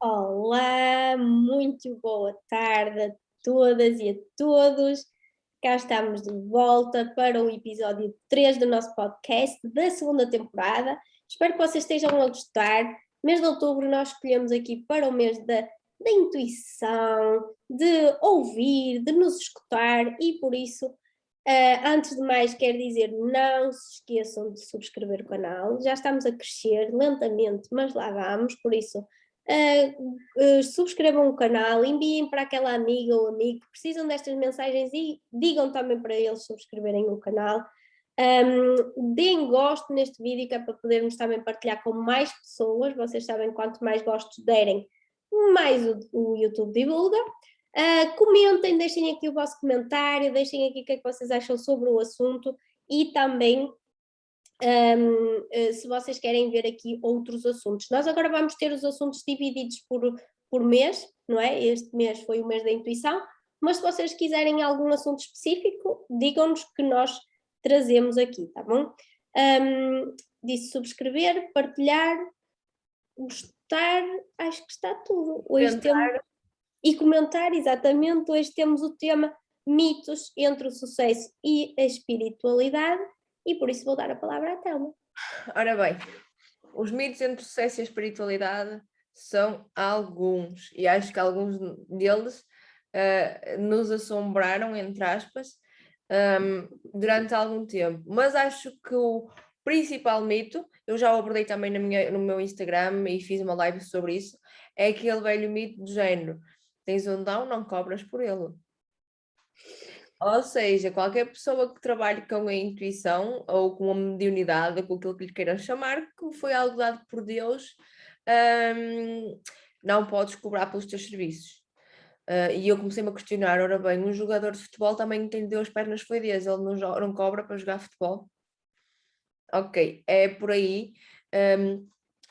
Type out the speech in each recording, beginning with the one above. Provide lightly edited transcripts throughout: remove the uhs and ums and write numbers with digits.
Olá, muito boa tarde a todas e a todos. Cá estamos de volta para o episódio 3 do nosso podcast da segunda temporada. Espero que vocês estejam a gostar. Mês de outubro nós escolhemos aqui para o mês da intuição, de ouvir, de nos escutar e por isso, antes de mais, quero dizer, não se esqueçam de subscrever o canal. Já estamos a crescer lentamente, mas lá vamos, por isso subscrevam o canal, enviem para aquela amiga ou amigo que precisam destas mensagens e digam também para eles subscreverem o canal. Deem gosto neste vídeo que é para podermos também partilhar com mais pessoas. Vocês sabem, quanto mais gostos derem, mais o YouTube divulga. Comentem, deixem aqui o vosso comentário, deixem aqui o que é que vocês acham sobre o assunto e também se vocês querem ver aqui outros assuntos. Nós agora vamos ter os assuntos divididos por mês, não é? Este mês foi o mês da intuição, mas se vocês quiserem algum assunto específico, digam-nos que nós trazemos aqui, tá bom? Disse subscrever, partilhar, gostar, acho que está tudo. Hoje temos, e comentar, exatamente, hoje temos o tema mitos entre o sucesso e a espiritualidade, e por isso vou dar a palavra à Telma. Ora bem, os mitos entre o sucesso e a espiritualidade são alguns, e acho que alguns deles nos assombraram, entre aspas, durante algum tempo. Mas acho que o principal mito, eu já o abordei também no meu Instagram e fiz uma live sobre isso, é aquele velho mito do género: tens um dom, não cobras por ele. Ou seja, qualquer pessoa que trabalhe com a intuição ou com a mediunidade, ou com aquilo que lhe queiram chamar, que foi algo dado por Deus, não podes cobrar pelos teus serviços. E eu comecei-me a questionar: ora bem, um jogador de futebol também quem lhe deu as pernas foi Deus, ele não cobra para jogar futebol? Ok, é por aí.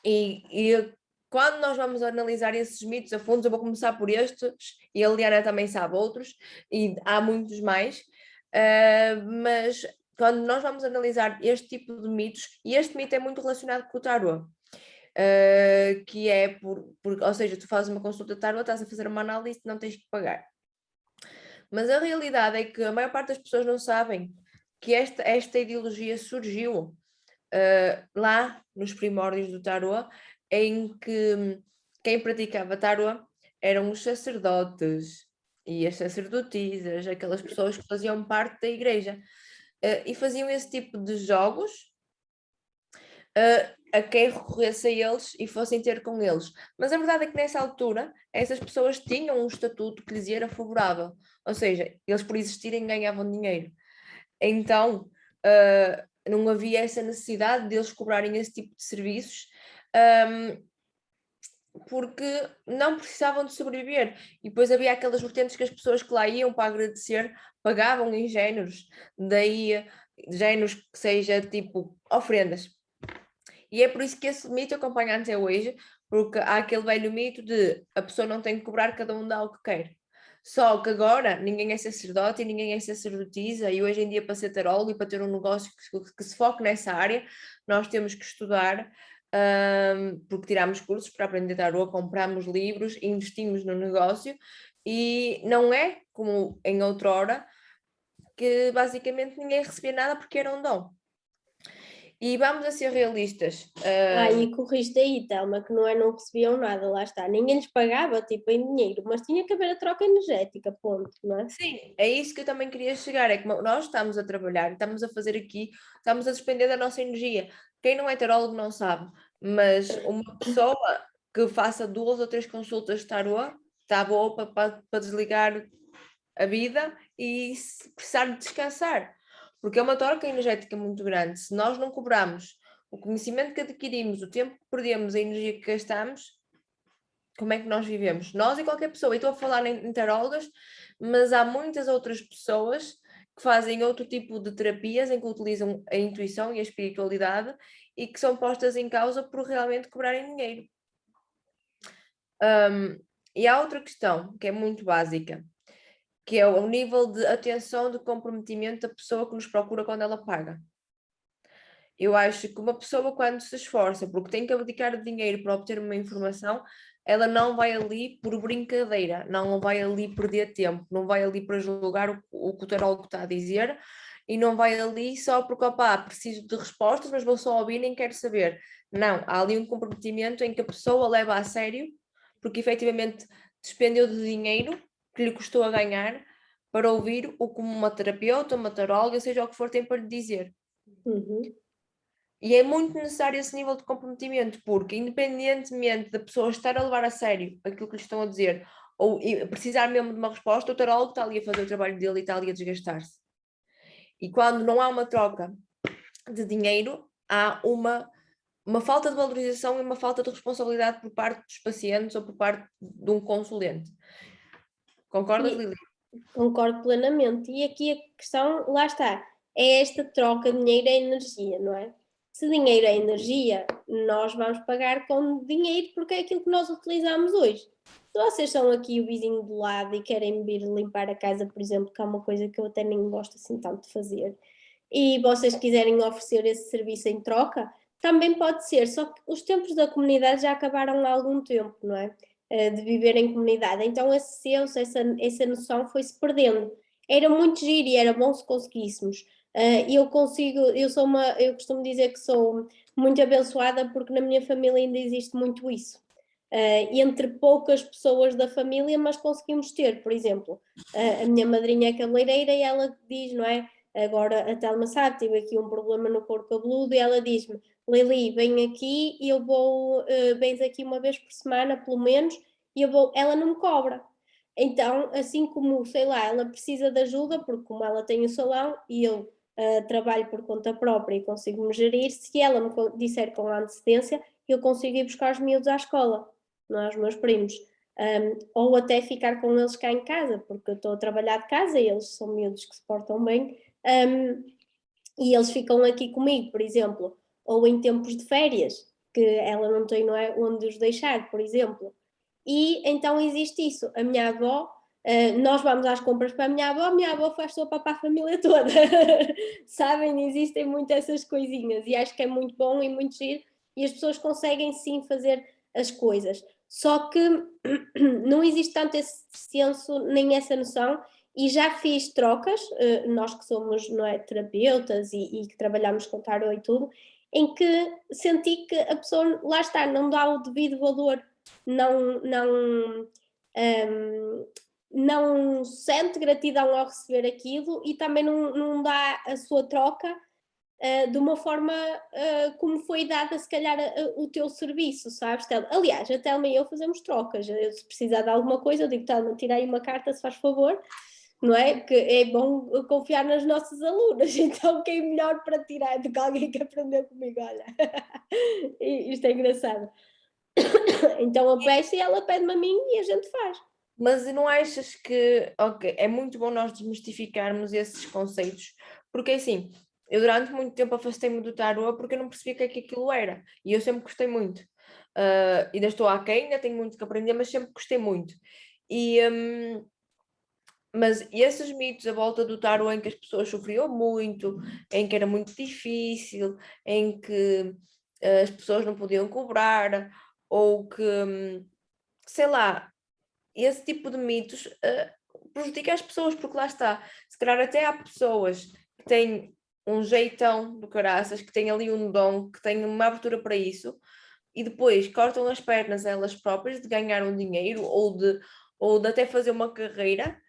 E quando nós vamos analisar esses mitos a fundo, eu vou começar por estes, e a Liana também sabe outros, e há muitos mais, mas quando nós vamos analisar este tipo de mitos, e este mito é muito relacionado com o tarot, que é ou seja, tu fazes uma consulta de tarot, estás a fazer uma análise, não tens que pagar. Mas a realidade é que a maior parte das pessoas não sabem que esta ideologia surgiu lá nos primórdios do tarot, em que quem praticava tarot eram os sacerdotes e as sacerdotisas, aquelas pessoas que faziam parte da igreja, e faziam esse tipo de jogos a quem recorresse a eles e fossem ter com eles. Mas a verdade é que nessa altura essas pessoas tinham um estatuto que lhes era favorável, ou seja, eles por existirem ganhavam dinheiro. Então não havia essa necessidade de eles cobrarem esse tipo de serviços, porque não precisavam de sobreviver. E depois havia aquelas vertentes que as pessoas que lá iam para agradecer pagavam em géneros, daí géneros que seja tipo ofrendas. E é por isso que esse mito acompanha até hoje, porque há aquele velho mito de a pessoa não tem que cobrar, cada um dá o que quer. Só que agora ninguém é sacerdote e ninguém é sacerdotisa, e hoje em dia, para ser tarólogo e para ter um negócio que se foque nessa área, nós temos que estudar, porque tiramos cursos para aprender tarô, compramos livros, investimos no negócio, e não é como em outrora, que basicamente ninguém recebia nada porque era um dom. E vamos a ser realistas. E corriste aí, Telma, que não recebiam nada, lá está. Ninguém lhes pagava, tipo, em dinheiro, mas tinha que haver a troca energética, ponto, não é? Sim, é isso que eu também queria chegar, é que nós estamos a trabalhar, estamos a fazer aqui, estamos a despender da nossa energia. Quem não é tarólogo não sabe, mas uma pessoa que faça 2 ou 3 consultas de tarô está boa para desligar a vida e se precisar de descansar, porque é uma troca energética muito grande. Se nós não cobramos o conhecimento que adquirimos, o tempo que perdemos, a energia que gastamos, como é que nós vivemos? Nós e qualquer pessoa. E estou a falar em tarólogas, mas há muitas outras pessoas que fazem outro tipo de terapias em que utilizam a intuição e a espiritualidade e que são postas em causa por realmente cobrarem dinheiro. E há outra questão que é muito básica, que é o nível de atenção, de comprometimento da pessoa que nos procura quando ela paga. Eu acho que uma pessoa, quando se esforça porque tem que abdicar de dinheiro para obter uma informação, ela não vai ali por brincadeira, não vai ali perder tempo, não vai ali para julgar o que o tarólogo está a dizer, e não vai ali só porque, opá, preciso de respostas, mas vou só ouvir, nem quero saber. Não, há ali um comprometimento em que a pessoa leva a sério, porque efetivamente despendeu de dinheiro que lhe custou a ganhar para ouvir o que uma terapeuta, uma taróloga, seja o que for, tem para lhe dizer. E é muito necessário esse nível de comprometimento, porque independentemente da pessoa estar a levar a sério aquilo que lhe estão a dizer, ou precisar mesmo de uma resposta, o tarólogo está ali a fazer o trabalho dele e está ali a desgastar-se. E quando não há uma troca de dinheiro, há uma falta de valorização e uma falta de responsabilidade por parte dos pacientes ou por parte de um consulente. Concordas, Lili? Concordo plenamente. E aqui a questão, lá está, é esta troca de dinheiro é energia, não é? Se dinheiro é energia, nós vamos pagar com dinheiro porque é aquilo que nós utilizamos hoje. Se vocês são aqui o vizinho do lado e querem vir limpar a casa, por exemplo, que é uma coisa que eu até nem gosto assim tanto de fazer, e vocês quiserem oferecer esse serviço em troca, também pode ser, só que os tempos da comunidade já acabaram há algum tempo, não é? De viver em comunidade. Então esse senso, essa noção foi-se perdendo. Era muito giro e era bom se conseguíssemos. Eu costumo dizer que sou muito abençoada porque na minha família ainda existe muito isso. Entre poucas pessoas da família, mas conseguimos ter, por exemplo, a minha madrinha é cabeleireira e ela diz, não é? Agora a Telma sabe, tive aqui um problema no couro cabeludo e ela diz-me, Lili, vem aqui e eu vou, vens aqui uma vez por semana, pelo menos, e ela não me cobra. Então, assim como, sei lá, ela precisa de ajuda, porque como ela tem o salão e eu trabalho por conta própria e consigo me gerir, se ela me disser com antecedência, eu consigo ir buscar os miúdos à escola, não é? Os meus primos. Ou até ficar com eles cá em casa, porque eu estou a trabalhar de casa e eles são miúdos que se portam bem, e eles ficam aqui comigo, por exemplo, ou em tempos de férias, que ela não tem, não é, onde os deixar, por exemplo. E então existe isso. A minha avó, nós vamos às compras para a minha avó faz sopa para a família toda. Sabem, existem muito essas coisinhas e acho que é muito bom e muito giro e as pessoas conseguem sim fazer as coisas. Só que não existe tanto esse senso nem essa noção e já fiz trocas, nós que somos, não é, terapeutas e que trabalhamos com tarot e tudo, em que senti que a pessoa, lá está, não dá o devido valor, não sente gratidão ao receber aquilo e também não dá a sua troca de uma forma como foi dada, se calhar, o teu serviço, sabes, Telma? Aliás, a Telma e eu fazemos trocas. Se precisar de alguma coisa, eu digo, Telma, tira aí uma carta, se faz favor, não é? Que é bom confiar nas nossas alunas, então quem é melhor para tirar do que alguém que aprendeu comigo, olha. Isto é engraçado. Então eu peço e ela pede-me a mim e a gente faz. Mas não achas que, ok, é muito bom nós desmistificarmos esses conceitos, porque assim, eu durante muito tempo afastei-me do tarot porque eu não percebia o que aquilo era, e eu sempre gostei muito. Ainda estou aquém, ainda tenho muito que aprender, mas sempre gostei muito. Mas esses mitos à volta do tarot em que as pessoas sofriam muito, em que era muito difícil, em que as pessoas não podiam cobrar, ou que, sei lá, esse tipo de mitos prejudica as pessoas, porque lá está, se calhar até há pessoas que têm um jeitão do caraças, que têm ali um dom, que têm uma abertura para isso, e depois cortam as pernas a elas próprias de ganhar um dinheiro ou de até fazer uma carreira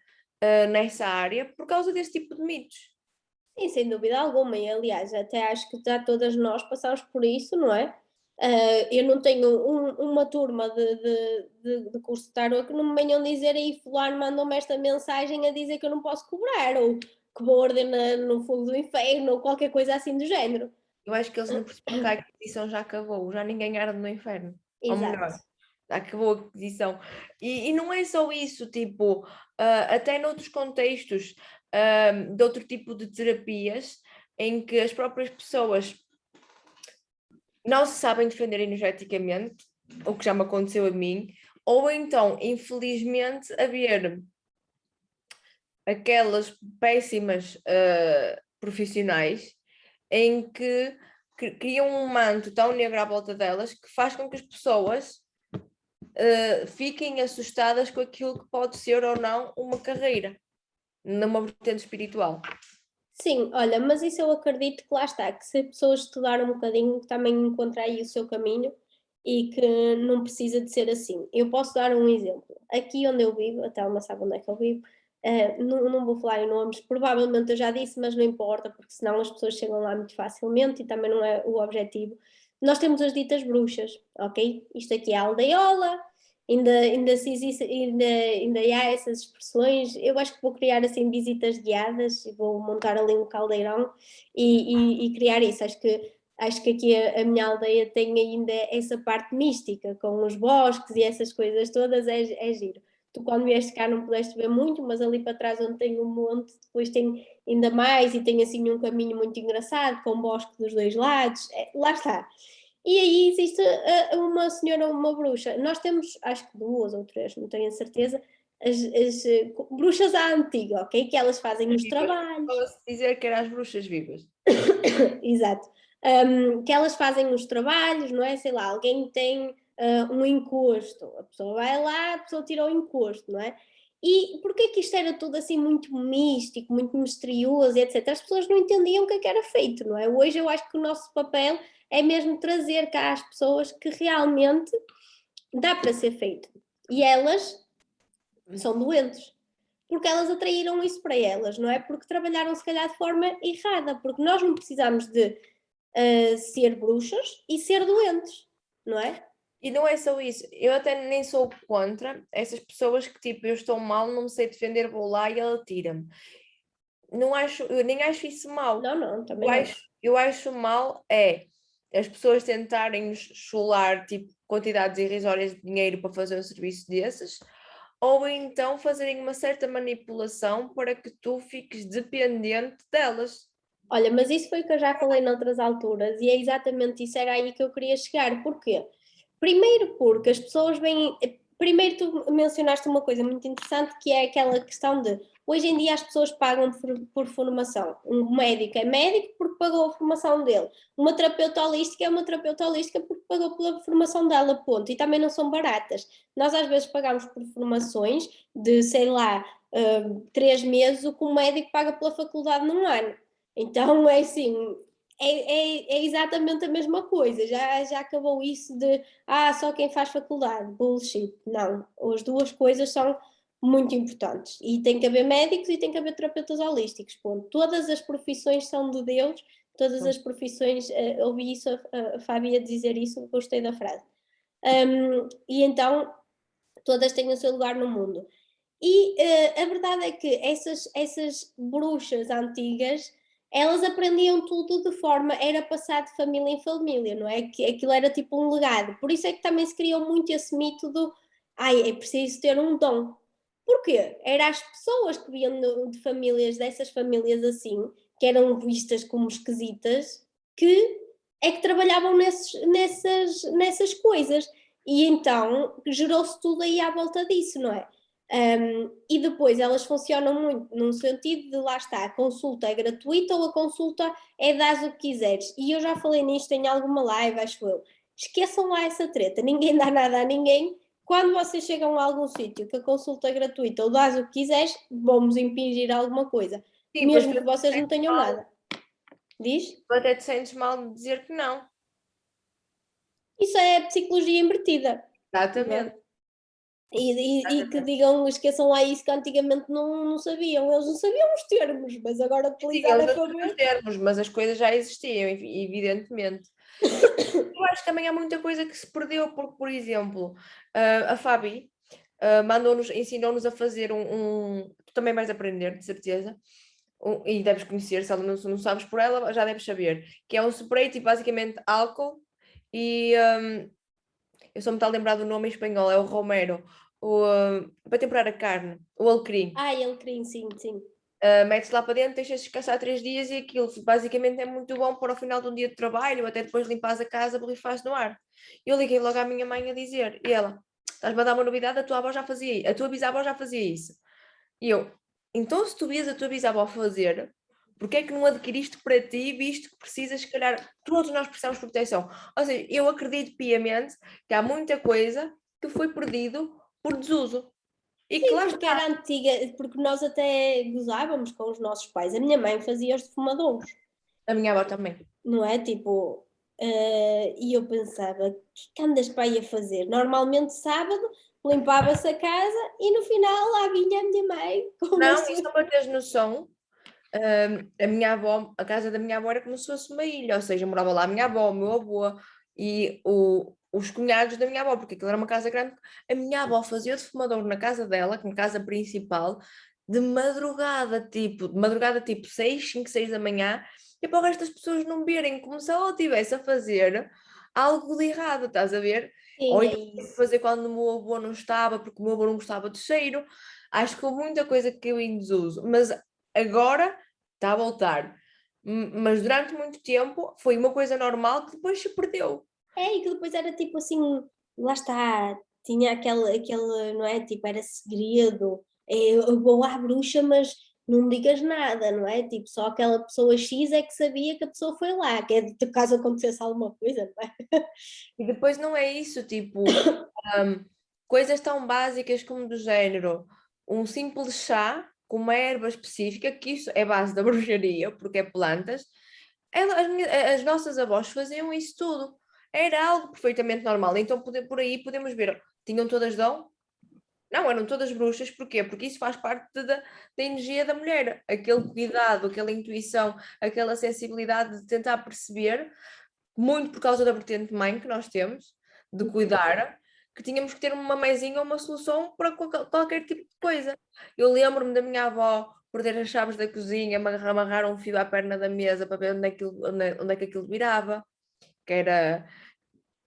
nessa área por causa desse tipo de mitos. Sim, sem dúvida alguma, e aliás, até acho que já todas nós passamos por isso, não é? Eu não tenho uma turma de curso de tarot que não me venham dizer aí, fulano mandou-me esta mensagem a dizer que eu não posso cobrar, ou que vou ordenar no fogo do inferno, ou qualquer coisa assim do género. Eu acho que eles não perceberam que a aquisição já acabou, já ninguém arde no inferno. Ou melhor, Exato. acabou a aquisição. E não é só isso, tipo, até noutros contextos, de outro tipo de terapias, em que as próprias pessoas não se sabem defender energeticamente, o que já me aconteceu a mim, ou então, infelizmente, haver aquelas péssimas profissionais em que criam um manto tão negro à volta delas que faz com que as pessoas fiquem assustadas com aquilo que pode ser ou não uma carreira numa vertente espiritual. Sim, olha, mas isso eu acredito que lá está, que se a pessoa estudar um bocadinho, também encontrar aí o seu caminho e que não precisa de ser assim. Eu posso dar um exemplo. Aqui onde eu vivo, até uma sabe onde é que eu vivo, não vou falar em nomes, provavelmente eu já disse, mas não importa, porque senão as pessoas chegam lá muito facilmente e também não é o objetivo. Nós temos as ditas bruxas, ok? Isto aqui é a aldeiola, ainda se existe, ainda há essas expressões. Eu acho que vou criar assim visitas guiadas e vou montar ali um caldeirão e criar isso. Acho que aqui a minha aldeia tem ainda essa parte mística, com os bosques e essas coisas todas, é giro. Tu quando vieste cá não pudeste ver muito, mas ali para trás onde tem um monte, depois tem ainda mais e tem assim um caminho muito engraçado, com bosque dos dois lados, lá está. E aí existe uma senhora, uma bruxa. Nós temos, acho que duas ou três, não tenho a certeza, as bruxas à antiga, ok? Que elas fazem os trabalhos. Posso dizer que eram as bruxas vivas. Exato. Que elas fazem os trabalhos, não é? Sei lá, alguém tem um encosto, a pessoa vai lá, a pessoa tira o encosto, não é? E porquê que isto era tudo assim muito místico, muito misterioso, etc? As pessoas não entendiam o que era feito, não é? Hoje eu acho que o nosso papel é mesmo trazer cá as pessoas que realmente dá para ser feito. E elas são doentes. Porque elas atraíram isso para elas, não é? Porque trabalharam se calhar de forma errada, porque nós não precisamos de ser bruxas e ser doentes, não é? E não é só isso, eu até nem sou contra essas pessoas que tipo, eu estou mal, não me sei defender, vou lá e ela tira-me. Não acho, eu nem acho isso mal. Não, também não. Eu acho mal é as pessoas tentarem nos chular tipo quantidades irrisórias de dinheiro para fazer um serviço desses, ou então fazerem uma certa manipulação para que tu fiques dependente delas. Olha, mas isso foi o que eu já falei noutras alturas e é exatamente isso, era aí que eu queria chegar. Porquê? Primeiro porque as pessoas vêm. Primeiro tu mencionaste uma coisa muito interessante que é aquela questão de hoje em dia as pessoas pagam por formação. Um médico é médico porque pagou a formação dele. Uma terapeuta holística é uma terapeuta holística porque pagou pela formação dela, ponto. E também não são baratas. Nós às vezes pagamos por formações de, sei lá, 3 meses, o que um médico paga pela faculdade num ano. Então é assim, é exatamente a mesma coisa. Já acabou isso de só quem faz faculdade, bullshit. Não, as duas coisas são muito importantes. E tem que haver médicos e tem que haver terapeutas holísticos. Ponto. Todas as profissões são de Deus, todas as profissões, ouvi isso, a Fábia dizer isso, gostei da frase. E então todas têm o seu lugar no mundo. E a verdade é que essas bruxas antigas, elas aprendiam tudo de forma, era passado de família em família, não é? Que aquilo era tipo um legado. Por isso é que também se criou muito esse mito do, é preciso ter um dom. Porquê? Eram as pessoas que vinham de famílias, dessas famílias assim, que eram vistas como esquisitas, que é que trabalhavam nessas coisas. E então gerou-se tudo aí à volta disso, não é? E depois elas funcionam muito num sentido de lá está, a consulta é gratuita ou a consulta é dás o que quiseres. E eu já falei nisto em alguma live, acho eu. Esqueçam lá essa treta, ninguém dá nada a ninguém. Quando vocês chegam a algum sítio que a consulta é gratuita ou dás o que quiseres, vamos impingir alguma coisa, Sim, pois mesmo que vocês não tenham nada. Diz? tu até te sentes mal de dizer que não. Isso é psicologia invertida. Exatamente. E que digam, esqueçam lá isso que antigamente não sabiam. Eles não sabiam os termos, mas agora Sim, utilizar eles a não sabiam os favor. termos, mas as coisas já existiam, evidentemente. Eu acho que também há muita coisa que se perdeu, porque, por exemplo, a Fabi mandou-nos, ensinou-nos a fazer tu também vais aprender, de certeza, e deves conhecer, se ela não sabes por ela, já deves saber, que é um spray, tipo, basicamente álcool, e eu só me está a lembrar do nome em espanhol, é o Romero, para temperar a carne, o alecrim. Ele queria, sim, sim. Metes lá para dentro, deixas descansar 3 dias e aquilo basicamente é muito bom para o final de um dia de trabalho, ou até depois limpas a casa, borrifas no ar. Eu liguei logo à minha mãe a dizer, e ela, estás-me a dar uma novidade, a tua avó já fazia, a tua bisavó já fazia isso. E eu, então se tu vias a tua bisavó fazer, porque é que não adquiriste para ti, visto que precisas, se calhar, todos nós precisamos de proteção. Ou seja, eu acredito piamente que há muita coisa que foi perdido por desuso. E Sim, que lá porque era antiga, porque nós até gozávamos com os nossos pais. A minha mãe fazia os defumadouros, a minha avó também. não é? Tipo, e eu pensava, o que andas para aí a fazer? Normalmente sábado limpava-se a casa e no final lá vinha a minha mãe com Não, as suas. isso para teres noção, a minha avó, a casa da minha avó era como se fosse uma ilha, ou seja, morava lá a minha avó, o meu avô e os cunhados da minha avó, porque aquilo era uma casa grande. A minha avó fazia o defumador na casa dela, na casa principal, de madrugada tipo 6, 5, 6 da manhã, e para o resto das pessoas não verem, como se ela estivesse a fazer algo de errado, estás a ver? Sim, Ou é então isso. fazer quando o meu avô não estava, porque o meu avô não gostava do cheiro. Acho que houve muita coisa que eu em desuso, mas agora está a voltar. Mas durante muito tempo foi uma coisa normal que depois se perdeu. É, e que depois era tipo assim, lá está, tinha aquele, não é? Tipo, era segredo, eu vou à bruxa, mas não digas nada, não é? Tipo, só aquela pessoa X é que sabia que a pessoa foi lá, que é de caso acontecesse alguma coisa, não é? E depois não é isso, tipo, coisas tão básicas como do género, um simples chá com uma erva específica, que isso é base da bruxaria, porque é plantas. As nossas avós faziam isso tudo. Era algo perfeitamente normal. Então, por aí podemos ver, tinham todas dom? Não, eram todas bruxas, porquê? Porque isso faz parte da energia da mulher, aquele cuidado, aquela intuição, aquela sensibilidade de tentar perceber, muito por causa da vertente mãe que nós temos, de cuidar, que tínhamos que ter uma mãezinha ou uma solução para qualquer tipo de coisa. Eu lembro-me da minha avó perder as chaves da cozinha, amarrar um fio à perna da mesa para ver onde é que aquilo virava, que era.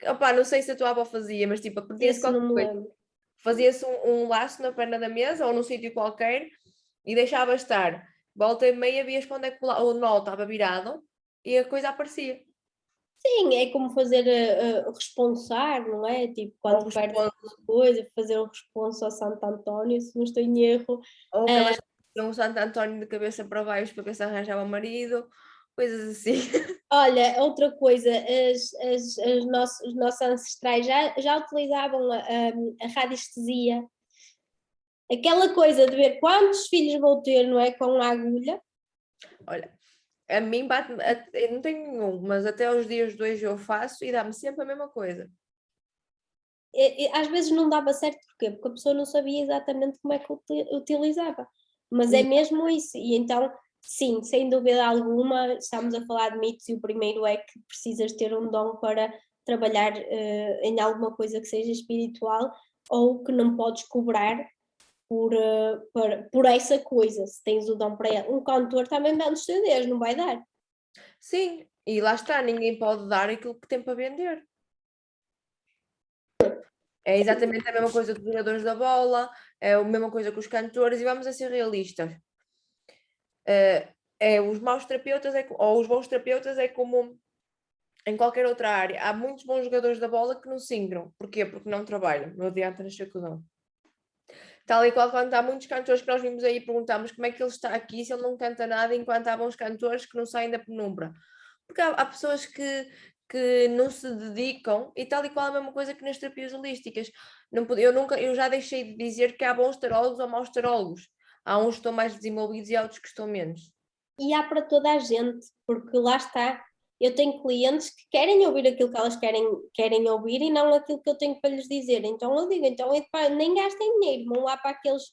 Opá, não sei se a tua avó fazia, mas tipo, perdia-se Esse não qualquer me coisa. lembro. Fazia-se um laço na perna da mesa ou num sítio qualquer e deixava estar. Volta e meia, vias para onde é que o nó estava virado e a coisa aparecia. Sim, é como fazer responsar, não é? Tipo, Ou, quando perdes alguma coisa, fazer um responso ao Santo António, se não estou em erro. ou aquelas que faziam um Santo António de cabeça para baixo para ver se arranjava marido, coisas assim. Olha, outra coisa, os nossos ancestrais já utilizavam a radiestesia, aquela coisa de ver quantos filhos vou ter, não é? Com a agulha. Olha, a mim bate, eu não tenho nenhum, mas até os dias de hoje eu faço e dá-me sempre a mesma coisa. Às vezes não dava certo, porquê? Porque a pessoa não sabia exatamente como é que utilizava. Mas é E mesmo isso. E então, sim, sem dúvida alguma, estamos a falar de mitos e o primeiro é que precisas ter um dom para trabalhar em alguma coisa que seja espiritual ou que não podes cobrar por essa coisa, se tens o dom para ela. Um cantor também dá nos CDs, não vai dar. sim, e lá está, ninguém pode dar aquilo que tem para vender. É exatamente a mesma coisa dos jogadores da bola, é a mesma coisa que os cantores, e vamos a ser realistas. Os maus terapeutas, ou os bons terapeutas, é como em qualquer outra área. Há muitos bons jogadores da bola que não se ingram. Porquê? Porque não trabalham, não adianta nascer com o dom. Tal e qual quando há muitos cantores que nós vimos aí e perguntamos como é que ele está aqui se ele não canta nada, enquanto há bons cantores que não saem da penumbra. Porque há pessoas que não se dedicam, e tal e qual a mesma coisa que nas terapias holísticas. Não, eu já deixei de dizer que há bons tarólogos ou maus tarólogos. Há uns que estão mais desenvolvidos e há outros que estão menos. E há para toda a gente, porque lá está. Eu tenho clientes que querem ouvir aquilo que elas querem ouvir e não aquilo que eu tenho para lhes dizer. Então eu digo, então epá, nem gastem dinheiro, vão lá para aqueles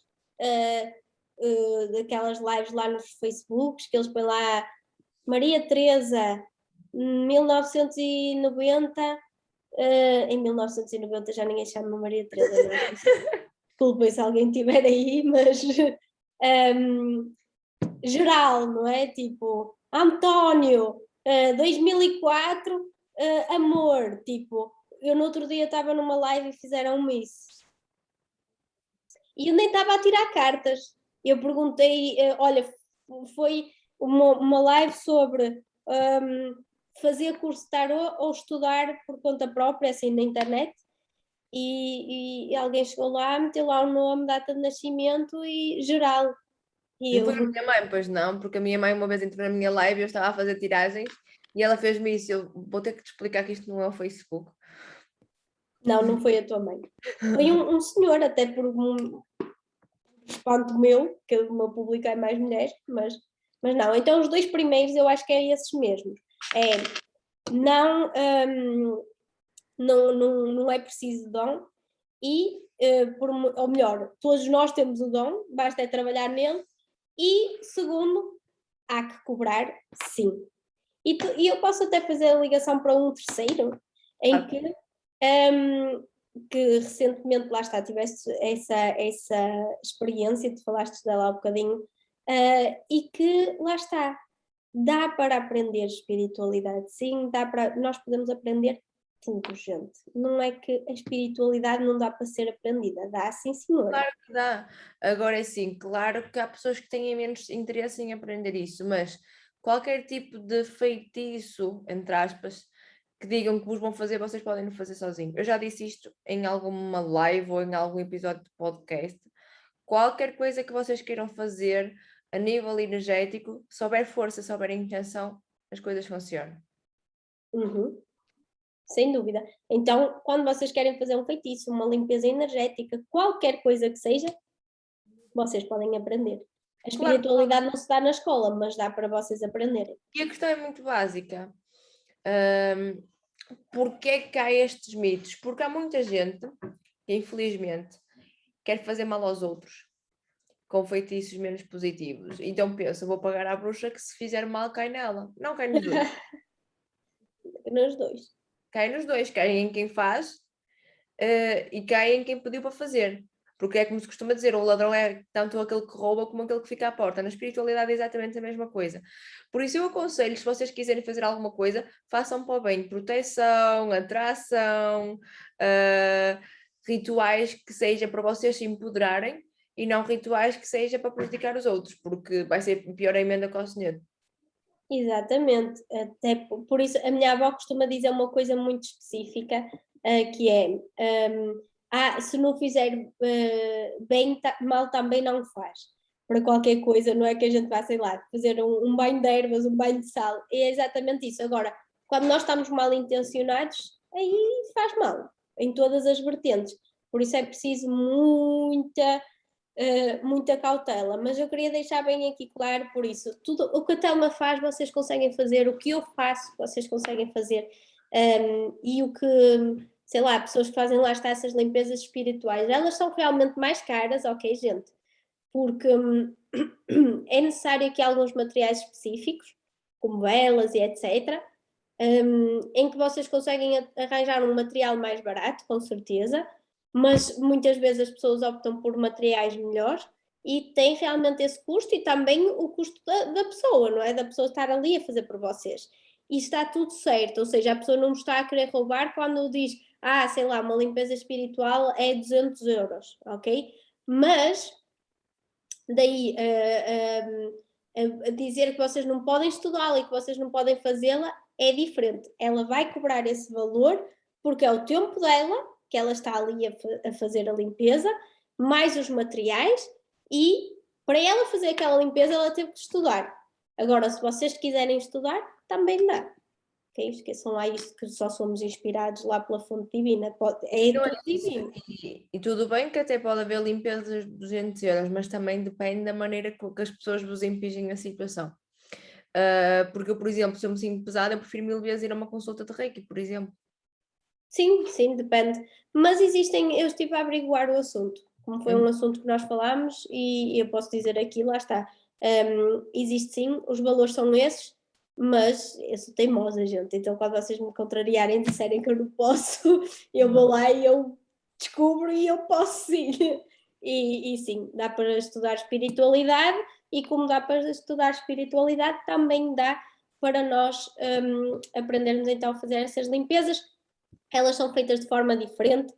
daquelas lives lá nos Facebooks, que eles põem lá Maria Teresa 1990, em 1990 já ninguém chama Maria Teresa, não é? Desculpem se alguém estiver aí, mas geral, não é? Tipo, António, 2004, amor, tipo, eu no outro dia estava numa live e fizeram isso. E eu nem estava a tirar cartas. Eu perguntei, olha, foi uma live sobre fazer curso de tarot ou estudar por conta própria, assim, na internet. E alguém chegou lá, meteu lá o nome, data de nascimento e geral. E Não eu, foi a minha mãe, pois não, porque a minha mãe uma vez entrou na minha live e eu estava a fazer tiragens e ela fez-me isso. Eu vou ter que te explicar que isto não é o Facebook. Não foi a tua mãe. Foi um senhor, até por um espanto meu, que o meu público é mais mulheres, mas não. Então os 2 primeiros eu acho que é esses mesmos. É não, não é preciso dom e, ou melhor, todos nós temos o dom, basta é trabalhar nele. E segundo, há que cobrar, sim. E eu posso até fazer a ligação para um terceiro, em que recentemente, lá está, tiveste essa experiência, tu falaste dela há um bocadinho, e que, lá está, dá para aprender espiritualidade, sim, nós podemos aprender tudo, gente. Não é que a espiritualidade não dá para ser aprendida, dá sim, senhora. Claro que dá. Agora é assim, claro que há pessoas que têm menos interesse em aprender isso, mas qualquer tipo de feitiço, entre aspas, que digam que vos vão fazer, vocês podem não fazer sozinhos. Eu já disse isto em alguma live ou em algum episódio de podcast. Qualquer coisa que vocês queiram fazer a nível energético, se houver força, se houver intenção, as coisas funcionam. Uhum. Sem dúvida. Então, quando vocês querem fazer um feitiço, uma limpeza energética, qualquer coisa que seja, vocês podem aprender. A Claro, espiritualidade não se dá na escola, mas dá para vocês aprenderem. e a questão é muito básica. Porquê é que há estes mitos? Porque há muita gente que, infelizmente, quer fazer mal aos outros com feitiços menos positivos. Então pensa, vou pagar à bruxa que se fizer mal cai nela. Não cai nos dois. Nos dois. Cai nos dois. Cai em quem faz e cai em quem pediu para fazer. Porque é como se costuma dizer, o ladrão é tanto aquele que rouba como aquele que fica à porta. Na espiritualidade é exatamente a mesma coisa. Por isso eu aconselho, se vocês quiserem fazer alguma coisa, façam para o bem. Proteção, atração, rituais que seja para vocês se empoderarem e não rituais que seja para prejudicar os outros, porque vai ser pior a emenda que o senhor. Exatamente. Até por isso, a minha avó costuma dizer uma coisa muito específica, que é: se não fizer bem, mal também não faz. Para qualquer coisa, não é que a gente vá, sei lá, fazer um banho de ervas, um banho de sal. É exatamente isso. Agora, quando nós estamos mal intencionados, aí faz mal, em todas as vertentes. Por isso é preciso muita cautela, mas eu queria deixar bem aqui claro por isso, tudo o que a Telma faz, vocês conseguem fazer, o que eu faço, vocês conseguem fazer, e o que, sei lá, pessoas que fazem lá está essas limpezas espirituais, elas são realmente mais caras, ok, gente, porque é necessário aqui alguns materiais específicos, como velas e etc., em que vocês conseguem arranjar um material mais barato, com certeza, mas muitas vezes as pessoas optam por materiais melhores e tem realmente esse custo e também o custo da pessoa, não é? Da pessoa estar ali a fazer por vocês. E está tudo certo, ou seja, a pessoa não está a querer roubar quando diz, sei lá, uma limpeza espiritual é 200 euros, ok? Mas daí a dizer que vocês não podem estudá-la e que vocês não podem fazê-la é diferente. Ela vai cobrar esse valor porque é o tempo dela, que ela está ali a fazer a limpeza, mais os materiais, e para ela fazer aquela limpeza ela teve que estudar. Agora, se vocês quiserem estudar, também dá. Okay? Esqueçam lá isso que só somos inspirados lá pela fonte divina. É Não é tudo isso. divino. E tudo bem que até pode haver limpezas de 200 euros, mas também depende da maneira que as pessoas vos impingem a situação. Porque eu, por exemplo, se eu me sinto pesada, eu prefiro 1000 vezes ir a uma consulta de Reiki, por exemplo. Sim, depende. Mas eu estive a averiguar o assunto, como foi um assunto que nós falámos, e eu posso dizer aqui, lá está. Existe sim, os valores são esses, mas eu sou teimosa, gente. Então, quando vocês me contrariarem e disserem que eu não posso, eu vou lá e eu descubro e eu posso sim. E sim, dá para estudar espiritualidade, e como dá para estudar espiritualidade, também dá para nós aprendermos então a fazer essas limpezas. Elas são feitas de forma diferente,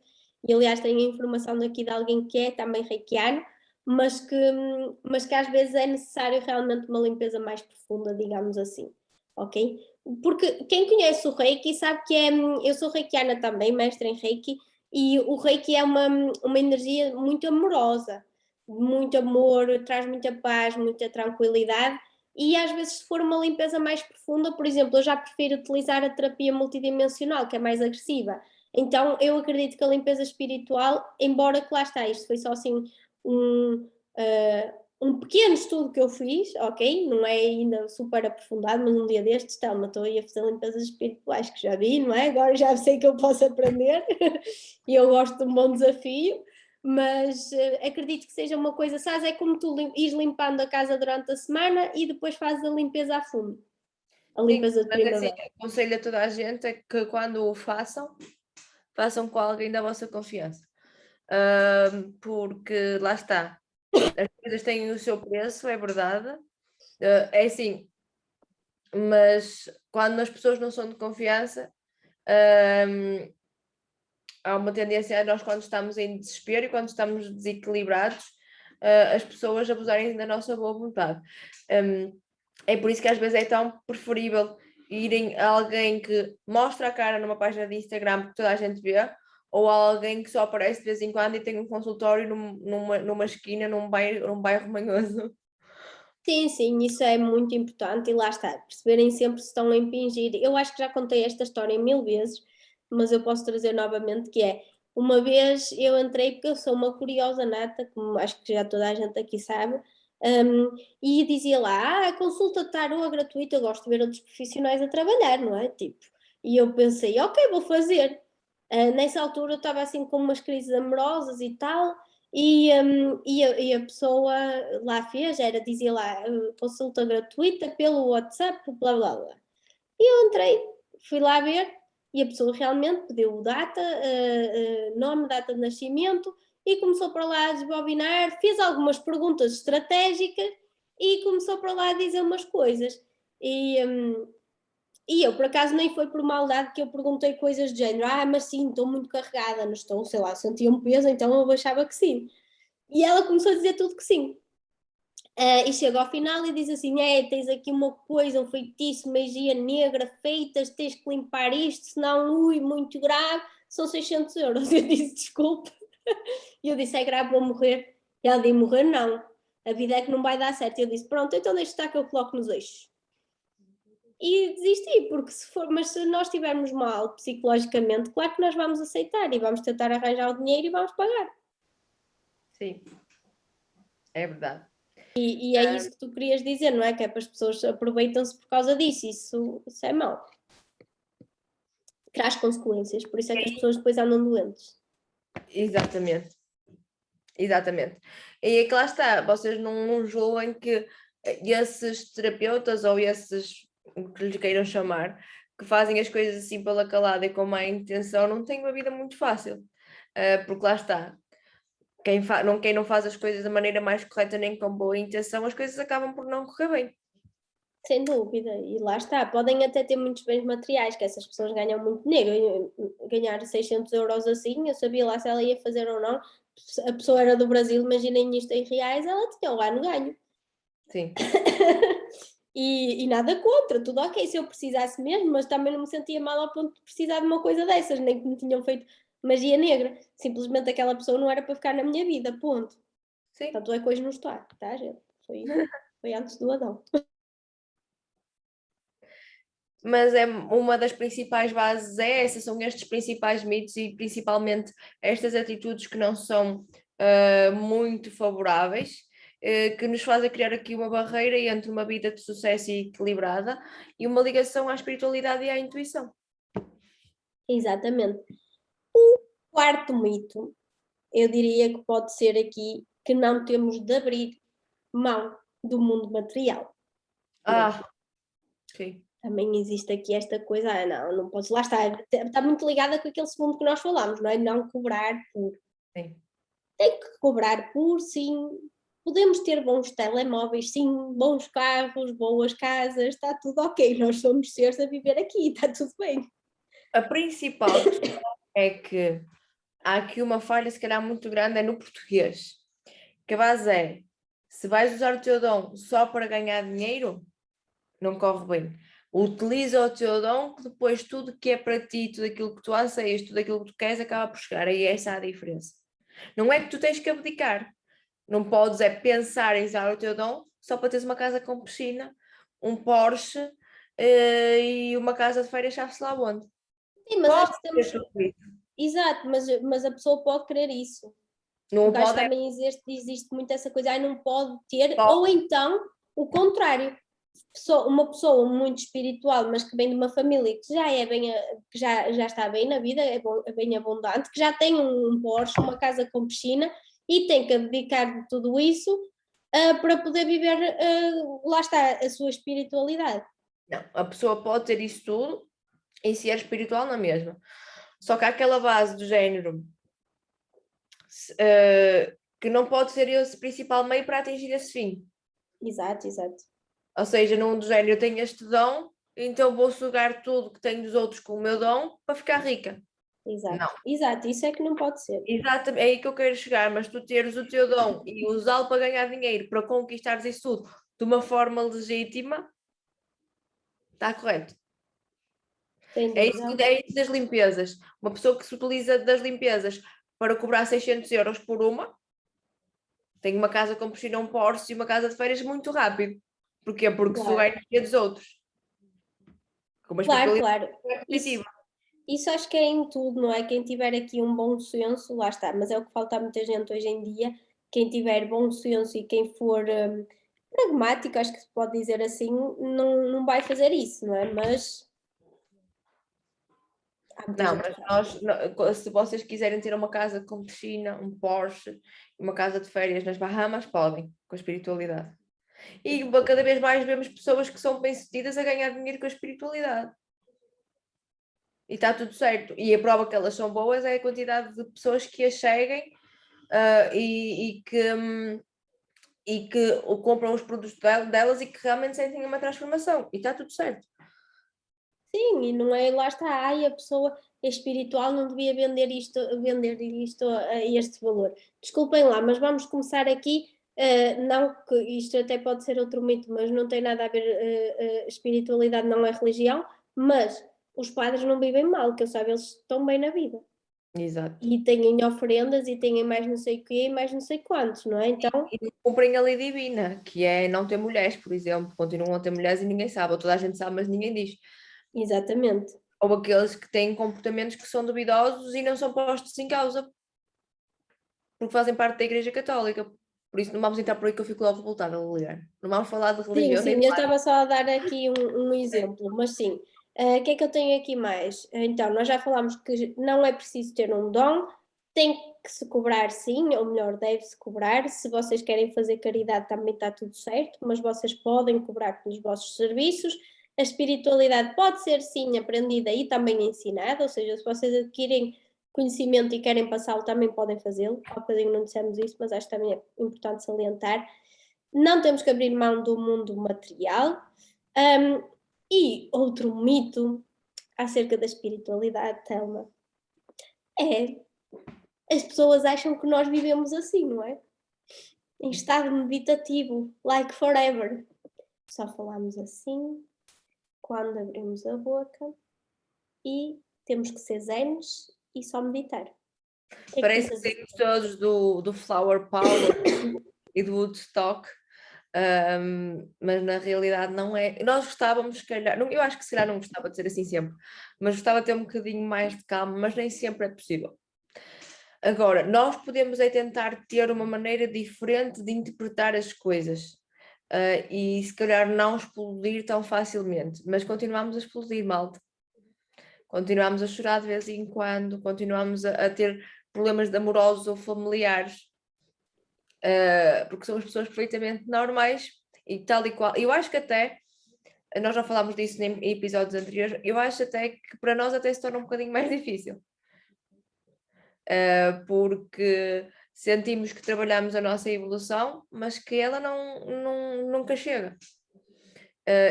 e aliás tenho a informação daqui de alguém que é também reikiano, mas que às vezes é necessário realmente uma limpeza mais profunda, digamos assim, ok? Porque quem conhece o reiki sabe que eu sou reikiana também, mestre em reiki, e o reiki é uma energia muito amorosa, muito amor, traz muita paz, muita tranquilidade, e às vezes, se for uma limpeza mais profunda, por exemplo, eu já prefiro utilizar a terapia multidimensional, que é mais agressiva. Então eu acredito que a limpeza espiritual, embora que lá está, isto foi só assim um pequeno estudo que eu fiz, ok? Não é ainda super aprofundado, mas um dia destes, estou aí a fazer limpezas espirituais que já vi, não é? Agora já sei que eu posso aprender e eu gosto de um bom desafio, mas acredito que seja uma coisa, sabes, é como tu ires limpando a casa durante a semana e depois fazes a limpeza a fundo, a Sim, limpeza de mas assim, primavera. aconselho a toda a gente é que quando o façam, façam com alguém da vossa confiança. Porque lá está, as coisas têm o seu preço, é verdade. É assim, mas quando as pessoas não são de confiança, há uma tendência a nós, quando estamos em desespero e quando estamos desequilibrados, as pessoas abusarem da nossa boa vontade. É por isso que às vezes é tão preferível irem a alguém que mostra a cara numa página de Instagram que toda a gente vê, ou a alguém que só aparece de vez em quando e tem um consultório numa esquina, num bairro manhoso. Sim, sim, isso é muito importante e lá está, perceberem sempre se estão a impingir. Eu acho que já contei esta história 1000 vezes, mas eu posso trazer novamente, que é, uma vez eu entrei, porque eu sou uma curiosa nata, como acho que já toda a gente aqui sabe, e dizia lá, consulta de tarô gratuita, eu gosto de ver outros profissionais a trabalhar, não é? Tipo, e eu pensei, ok, vou fazer. Nessa altura eu estava assim com umas crises amorosas e tal, e a pessoa lá fez, dizia lá, consulta gratuita pelo WhatsApp, blá blá blá. E eu entrei, fui lá ver, e a pessoa realmente pediu data, nome, data de nascimento, e começou para lá a desbobinar, fez algumas perguntas estratégicas e começou para lá a dizer umas coisas. E eu, por acaso, nem foi por maldade que eu perguntei coisas do género, mas sim, estou muito carregada, não estou, sei lá, sentia um peso, então eu achava que sim. E ela começou a dizer tudo que sim. E chega ao final e diz assim: tens aqui uma coisa, um feitiço, magia negra, feitas, tens que limpar isto, senão, muito grave, são 600 euros. Eu disse: desculpe. E eu disse: é grave, vou morrer. E ela disse: morrer não, a vida é que não vai dar certo. E eu disse: pronto, então deixa estar que eu coloco nos eixos. E desisti, porque mas se nós estivermos mal psicologicamente, claro que nós vamos aceitar e vamos tentar arranjar o dinheiro e vamos pagar. Sim, é verdade. E é isso que tu querias dizer, não é? Que é para as pessoas aproveitam-se por causa disso. Isso é mau. Traz consequências, por isso é que as pessoas depois andam doentes. Exatamente. Exatamente. E é que lá está, vocês não julguem que esses terapeutas ou esses, o que lhes queiram chamar, que fazem as coisas assim pela calada e com má intenção, não têm uma vida muito fácil. Porque lá está, quem não faz as coisas da maneira mais correta nem com boa intenção, as coisas acabam por não correr bem. Sem dúvida, e lá está. Podem até ter muitos bens materiais, que essas pessoas ganham muito dinheiro. Ganhar 600 € assim, eu sabia lá se ela ia fazer ou não. A pessoa era do Brasil, imaginem isto em reais, ela tinha lá no ganho. Sim. E nada contra, tudo ok se eu precisasse mesmo, mas também não me sentia mal ao ponto de precisar de uma coisa dessas, nem que me tinham feito magia negra. Simplesmente aquela pessoa não era para ficar na minha vida, ponto. Sim. Tanto é que hoje não está, tá, gente? Foi antes do Adão. Mas é uma das principais bases essas, são estes principais mitos e principalmente estas atitudes que não são muito favoráveis, que nos fazem criar aqui uma barreira entre uma vida de sucesso e equilibrada e uma ligação à espiritualidade e à intuição. Exatamente. O quarto mito, eu diria que pode ser aqui que não temos de abrir mão do mundo material. Sim. Também existe aqui esta coisa, não podes, lá está muito ligada com aquele segundo que nós falámos, não é? Não cobrar por. Sim. Tem que cobrar por, sim. Podemos ter bons telemóveis, sim, bons carros, boas casas, está tudo ok. Nós somos seres a viver aqui, está tudo bem. A principal questão é que há aqui uma falha, se calhar, muito grande, é no português. Que a base é, se vais usar o teu dom só para ganhar dinheiro, não corre bem. Utiliza o teu dom, que depois tudo que é para ti, tudo aquilo que tu anseias, tudo aquilo que tu queres, acaba por chegar. Aí essa é a diferença. Não é que tu tens que abdicar. Não podes pensar em usar o teu dom só para teres uma casa com piscina, um Porsche e uma casa de férias, sabe-se lá onde. Sim, mas acho Pode que ter temos, tudo isso. Exato, mas a pessoa pode querer isso. Não Porque acho que pode, também existe muito essa coisa, ai, não pode ter, pode. ou então o contrário. Uma pessoa muito espiritual, mas que vem de uma família que já é bem, que já está bem na vida, é bem abundante, que já tem um Porsche, uma casa com piscina e tem que abdicar de tudo isso para poder viver, lá está, a sua espiritualidade. Não, a pessoa pode ter isso tudo e ser espiritual na mesma. Só que há aquela base do género que não pode ser esse principal meio para atingir esse fim. Exato, exato. Ou seja, num do género, eu tenho este dom, então vou sugar tudo que tenho dos outros com o meu dom para ficar rica. Exato, Não. exato, isso é que não pode ser. Exatamente, é aí que eu quero chegar, mas tu teres o teu dom e usá-lo para ganhar dinheiro, para conquistares isso tudo de uma forma legítima, está correto. Sem É isso, dúvida. é isso das limpezas. Uma pessoa que se utiliza das limpezas para cobrar 600 euros por uma, tem uma casa com piscina, um Porsche e uma casa de férias muito rápido. Porquê? Porque suga a Claro, energia dos outros. Com uma claro, espiritualidade claro. repetitiva. Isso acho que é em tudo, não é? Quem tiver aqui um bom senso, lá está, mas é o que falta a muita gente hoje em dia. Quem tiver bom senso e quem for pragmático, acho que se pode dizer assim, não vai fazer isso, não é? Mas há muita Não, gente mas que faz. se vocês quiserem ter uma casa com piscina, um Porsche, uma casa de férias nas Bahamas, podem, com a espiritualidade. E cada vez mais vemos pessoas que são bem-sucedidas a ganhar dinheiro com a espiritualidade. E está tudo certo. E a prova que elas são boas é a quantidade de pessoas que as seguem e que compram os produtos delas e que realmente sentem uma transformação. E está tudo certo. Sim, e não é, lá está, ai, a pessoa é espiritual, não devia vender isto a este valor. Desculpem lá, mas vamos começar aqui, não que isto até pode ser outro mito, mas não tem nada a ver, espiritualidade não é religião, mas os padres não vivem mal, que eu saiba, eles estão bem na vida. Exato. E têm oferendas e têm mais não sei o quê e mais não sei quantos, não é? Então, E cumprem a lei divina, que é não ter mulheres, por exemplo. Continuam a ter mulheres e ninguém sabe. Ou toda a gente sabe, mas ninguém diz. exatamente. Ou aqueles que têm comportamentos que são duvidosos e não são postos em causa, porque fazem parte da Igreja Católica. Por isso não vamos entrar por aí que eu fico logo revoltada, Liliana. Não vamos falar de Sim, religião nem sim, de eu nada. estava só a dar aqui um exemplo, mas sim, o que é que eu tenho aqui mais? Então, nós já falámos que não é preciso ter um dom, tem que se cobrar sim, ou melhor, deve-se cobrar. Se vocês querem fazer caridade também está tudo certo, mas vocês podem cobrar pelos vossos serviços. A espiritualidade pode ser sim aprendida e também ensinada, ou seja, se vocês adquirem conhecimento e querem passá-lo, também podem fazê-lo. Há bocadinho não dissemos isso, mas acho que também é importante salientar. Não temos que abrir mão do mundo material. E outro mito acerca da espiritualidade, Thelma, é as pessoas acham que nós vivemos assim, não é? Em estado meditativo, like forever. Só falamos assim quando abrimos a boca e temos que ser zenes e só meditar. O que é que Parece que pensas saímos disso? todos do Flower Power e do Woodstock, mas na realidade não é. Nós gostávamos, se calhar, eu acho que se calhar não gostava de ser assim sempre, mas gostava de ter um bocadinho mais de calma, mas nem sempre é possível. Agora, nós podemos é tentar ter uma maneira diferente de interpretar as coisas. E se calhar não explodir tão facilmente, mas continuamos a explodir, malta. Continuamos a chorar de vez em quando, continuamos a ter problemas de amorosos ou familiares, porque somos pessoas perfeitamente normais e tal e qual. Eu acho que até, nós já falámos disso em episódios anteriores, eu acho até que para nós até se torna um bocadinho mais difícil, porque sentimos que trabalhamos a nossa evolução, mas que ela nunca chega.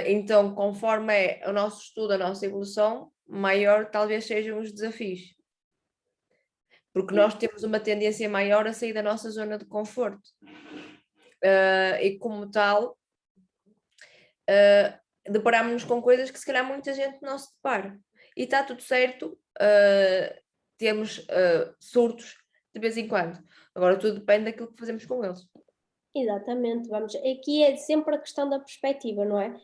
Então, conforme é o nosso estudo, a nossa evolução, maior talvez sejam os desafios. Porque nós temos uma tendência maior a sair da nossa zona de conforto. E como tal, deparamos-nos com coisas que se calhar muita gente não se depara. E está tudo certo, temos surtos de vez em quando. Agora tudo depende daquilo que fazemos com eles. Exatamente, vamos. Aqui é sempre a questão da perspectiva, não é?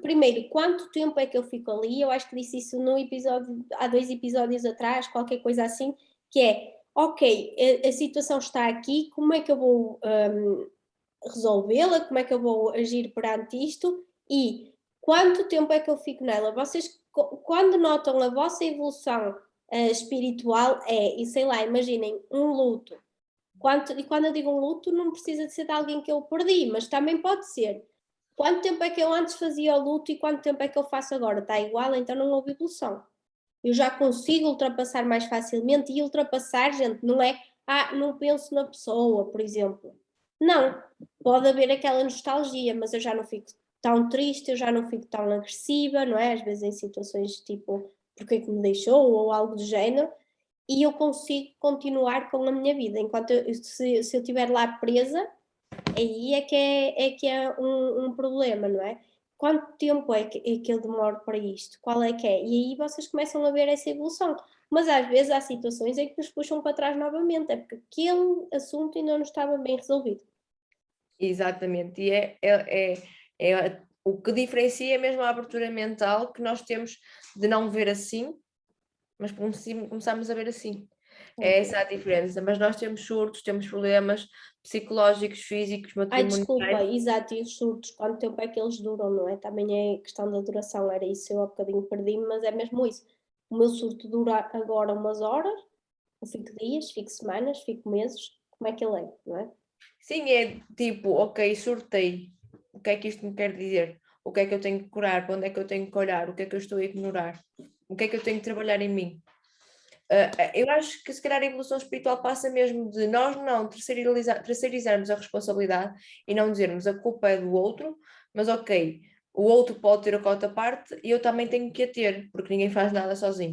Primeiro, quanto tempo é que eu fico ali? Eu acho que disse isso no episódio, há 2 episódios atrás, qualquer coisa assim, que é, ok, a situação está aqui, como é que eu vou resolvê-la? Como é que eu vou agir perante isto? E quanto tempo é que eu fico nela? Vocês, quando notam a vossa evolução espiritual, e sei lá, imaginem, um luto. E quando eu digo um luto, não precisa de ser de alguém que eu perdi, mas também pode ser. Quanto tempo é que eu antes fazia o luto e quanto tempo é que eu faço agora? Está igual, então não houve evolução. Eu já consigo ultrapassar mais facilmente, e ultrapassar, gente, não é, não penso na pessoa, por exemplo. Não, pode haver aquela nostalgia, mas eu já não fico tão triste, eu já não fico tão agressiva, não é? Às vezes em situações tipo, porque é que me deixou ou algo do género, e eu consigo continuar com a minha vida. Enquanto se eu estiver lá presa, aí é que é um problema, não é? Quanto tempo é que eu demoro para isto? Qual é que é? E aí vocês começam a ver essa evolução. Mas às vezes há situações em que nos puxam para trás novamente, é porque aquele assunto ainda não estava bem resolvido. Exatamente, e é o que diferencia mesmo a abertura mental que nós temos de não ver assim, mas começamos a ver assim. É essa a diferença, mas nós temos surtos, temos problemas psicológicos, físicos, Ai, desculpa, matrimoniais. exato, e os surtos, quanto tempo é que eles duram, não é? Também é questão da duração, era isso, eu há bocadinho perdi-me, mas é mesmo isso. O meu surto dura agora umas horas, eu fico dias, fico semanas, fico meses, como é que ele é, não é? Sim, é tipo, ok, surtei, o que é que isto me quer dizer? O que é que eu tenho que curar? Para onde é que eu tenho que olhar? O que é que eu estou a ignorar? O que é que eu tenho que trabalhar em mim? Eu acho que se calhar a evolução espiritual passa mesmo de nós não terceirizarmos a responsabilidade e não dizermos a culpa é do outro, mas ok, o outro pode ter a cota à parte e eu também tenho que a ter, porque ninguém faz nada sozinho.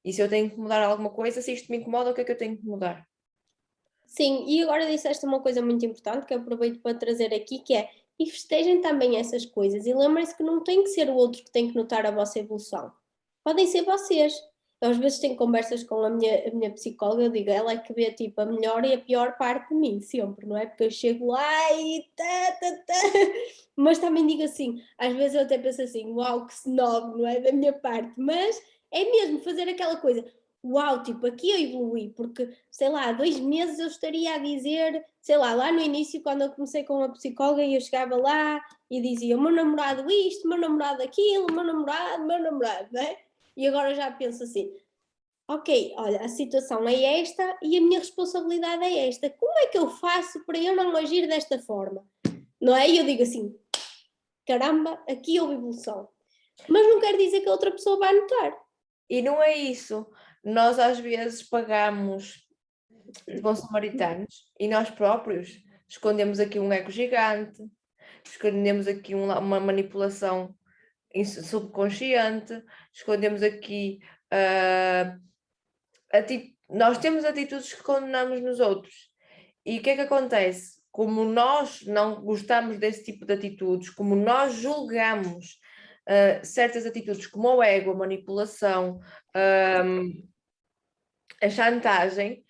E se eu tenho que mudar alguma coisa, se isto me incomoda, o que é que eu tenho que mudar? Sim, e agora disseste uma coisa muito importante que eu aproveito para trazer aqui, que é, e festejem também essas coisas, e lembrem-se que não tem que ser o outro que tem que notar a vossa evolução. Podem ser vocês. Eu às vezes tenho conversas com a minha psicóloga, eu digo, ela é que vê tipo a melhor e a pior parte de mim, sempre, não é? Porque eu chego lá e mas também digo assim, às vezes eu até penso assim, uau, que snob, não é? Da minha parte, mas é mesmo fazer aquela coisa, uau, tipo, aqui eu evoluí, porque, sei lá, há 2 meses eu estaria a dizer, sei lá no início, quando eu comecei com a psicóloga, eu chegava lá e dizia, o meu namorado isto, o meu namorado aquilo, o meu namorado, não é? E agora já penso assim, ok, olha, a situação é esta e a minha responsabilidade é esta. Como é que eu faço para eu não agir desta forma? Não é? E eu digo assim, caramba, aqui houve evolução. Mas não quer dizer que a outra pessoa vai notar. E não é isso. Nós às vezes pagamos de bons samaritanos e nós próprios escondemos aqui um ego gigante, escondemos aqui uma manipulação subconsciente, escondemos aqui. Nós temos atitudes que condenamos nos outros. E o que é que acontece? Como nós não gostamos desse tipo de atitudes, como nós julgamos certas atitudes como o ego, a manipulação, a chantagem,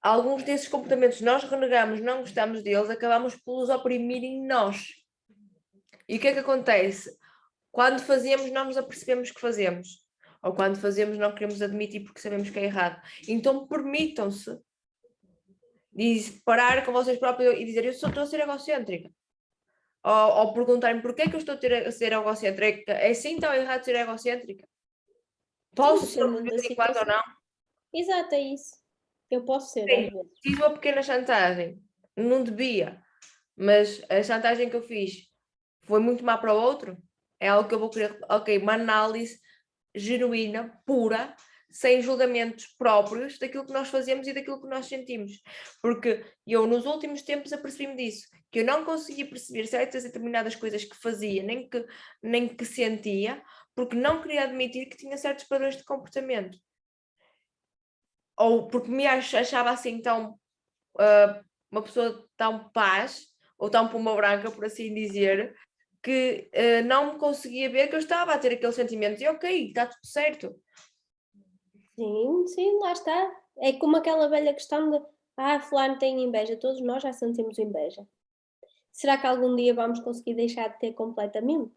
alguns desses comportamentos nós renegamos, não gostamos deles, acabamos por os oprimir em nós. E o que é que acontece? Quando fazemos, não nos apercebemos que fazemos. Ou quando fazemos, não queremos admitir porque sabemos que é errado. Então permitam-se parar com vocês próprios e dizer eu só estou a ser egocêntrica. Ou perguntarem porquê é que eu estou a ser egocêntrica. É assim tão errado ser egocêntrica? Posso Sim, ser de dependendo da vez em quando ou situação. não? Exato, é isso. Eu posso ser, às Sim, vezes. fiz uma pequena chantagem. Não devia. Mas a chantagem que eu fiz foi muito má para o outro. É algo que eu vou querer. Ok, uma análise genuína, pura, sem julgamentos próprios daquilo que nós fazemos e daquilo que nós sentimos. Porque eu, nos últimos tempos, apercebi-me disso, que eu não conseguia perceber certas e determinadas coisas que fazia, nem que sentia, porque não queria admitir que tinha certos padrões de comportamento. Ou porque me achava assim tão uma pessoa tão paz, ou tão pomba branca, por assim dizer, que não me conseguia ver que eu estava a ter aquele sentimento. E ok, está tudo certo. Sim, sim, lá está. É como aquela velha questão de, fulano tem inveja. Todos nós já sentimos inveja. será que algum dia vamos conseguir deixar de ter completamente?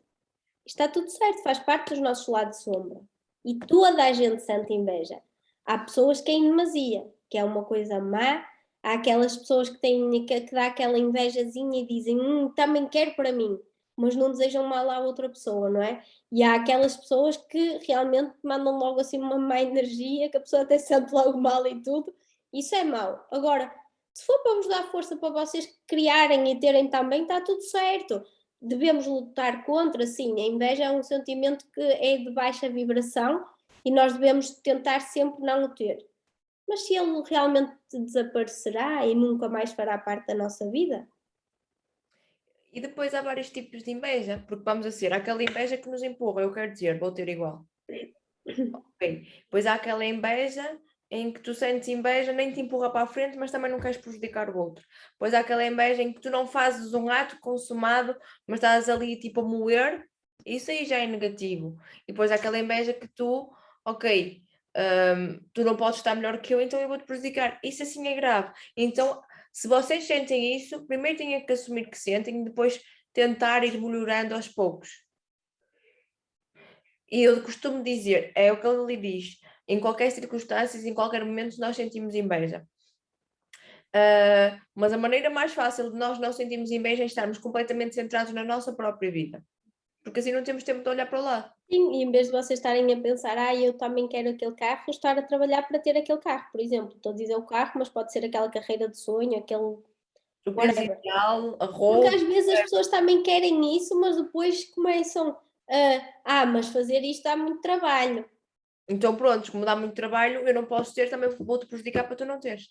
Está tudo certo, faz parte dos nossos lados de sombra. E toda a gente sente inveja. Há pessoas que é em demasia, que é uma coisa má. Há aquelas pessoas que têm que dá aquela invejazinha e dizem também quero para mim, mas não desejam mal à outra pessoa, não é? E há aquelas pessoas que realmente mandam logo assim uma má energia, que a pessoa até se sente logo mal e tudo. Isso é mau. Agora, se for para vos dar força para vocês criarem e terem também, está tudo certo. Devemos lutar contra, sim, a inveja é um sentimento que é de baixa vibração e nós devemos tentar sempre não o ter. Mas se ele realmente desaparecerá e nunca mais fará parte da nossa vida? E depois há vários tipos de inveja, porque vamos a ser aquela inveja que nos empurra, eu quero dizer, vou ter igual. Ok. Depois há aquela inveja em que tu sentes inveja, nem te empurra para a frente, mas também não queres prejudicar o outro. Depois há aquela inveja em que tu não fazes um ato consumado, mas estás ali tipo a moer, isso aí já é negativo. E depois há aquela inveja que tu, ok, tu não podes estar melhor que eu, então eu vou-te prejudicar. Isso assim é grave. Então, se vocês sentem isso, primeiro têm que assumir que sentem e depois tentar ir melhorando aos poucos. E eu costumo dizer, é o que ele diz, em qualquer circunstância, em qualquer momento nós sentimos inveja. Mas a maneira mais fácil de nós não sentirmos inveja é estarmos completamente centrados na nossa própria vida. Porque assim não temos tempo de olhar para o lado. Sim, e em vez de vocês estarem a pensar, eu também quero aquele carro, estar a trabalhar para ter aquele carro, por exemplo. Estou a dizer o carro, mas pode ser aquela carreira de sonho, aquele O peso whatever. ideal, a Porque roupa. às vezes as pessoas também querem isso, mas depois começam mas fazer isto dá muito trabalho. Então pronto, como dá muito trabalho, eu não posso ter, também vou-te prejudicar para tu não teres.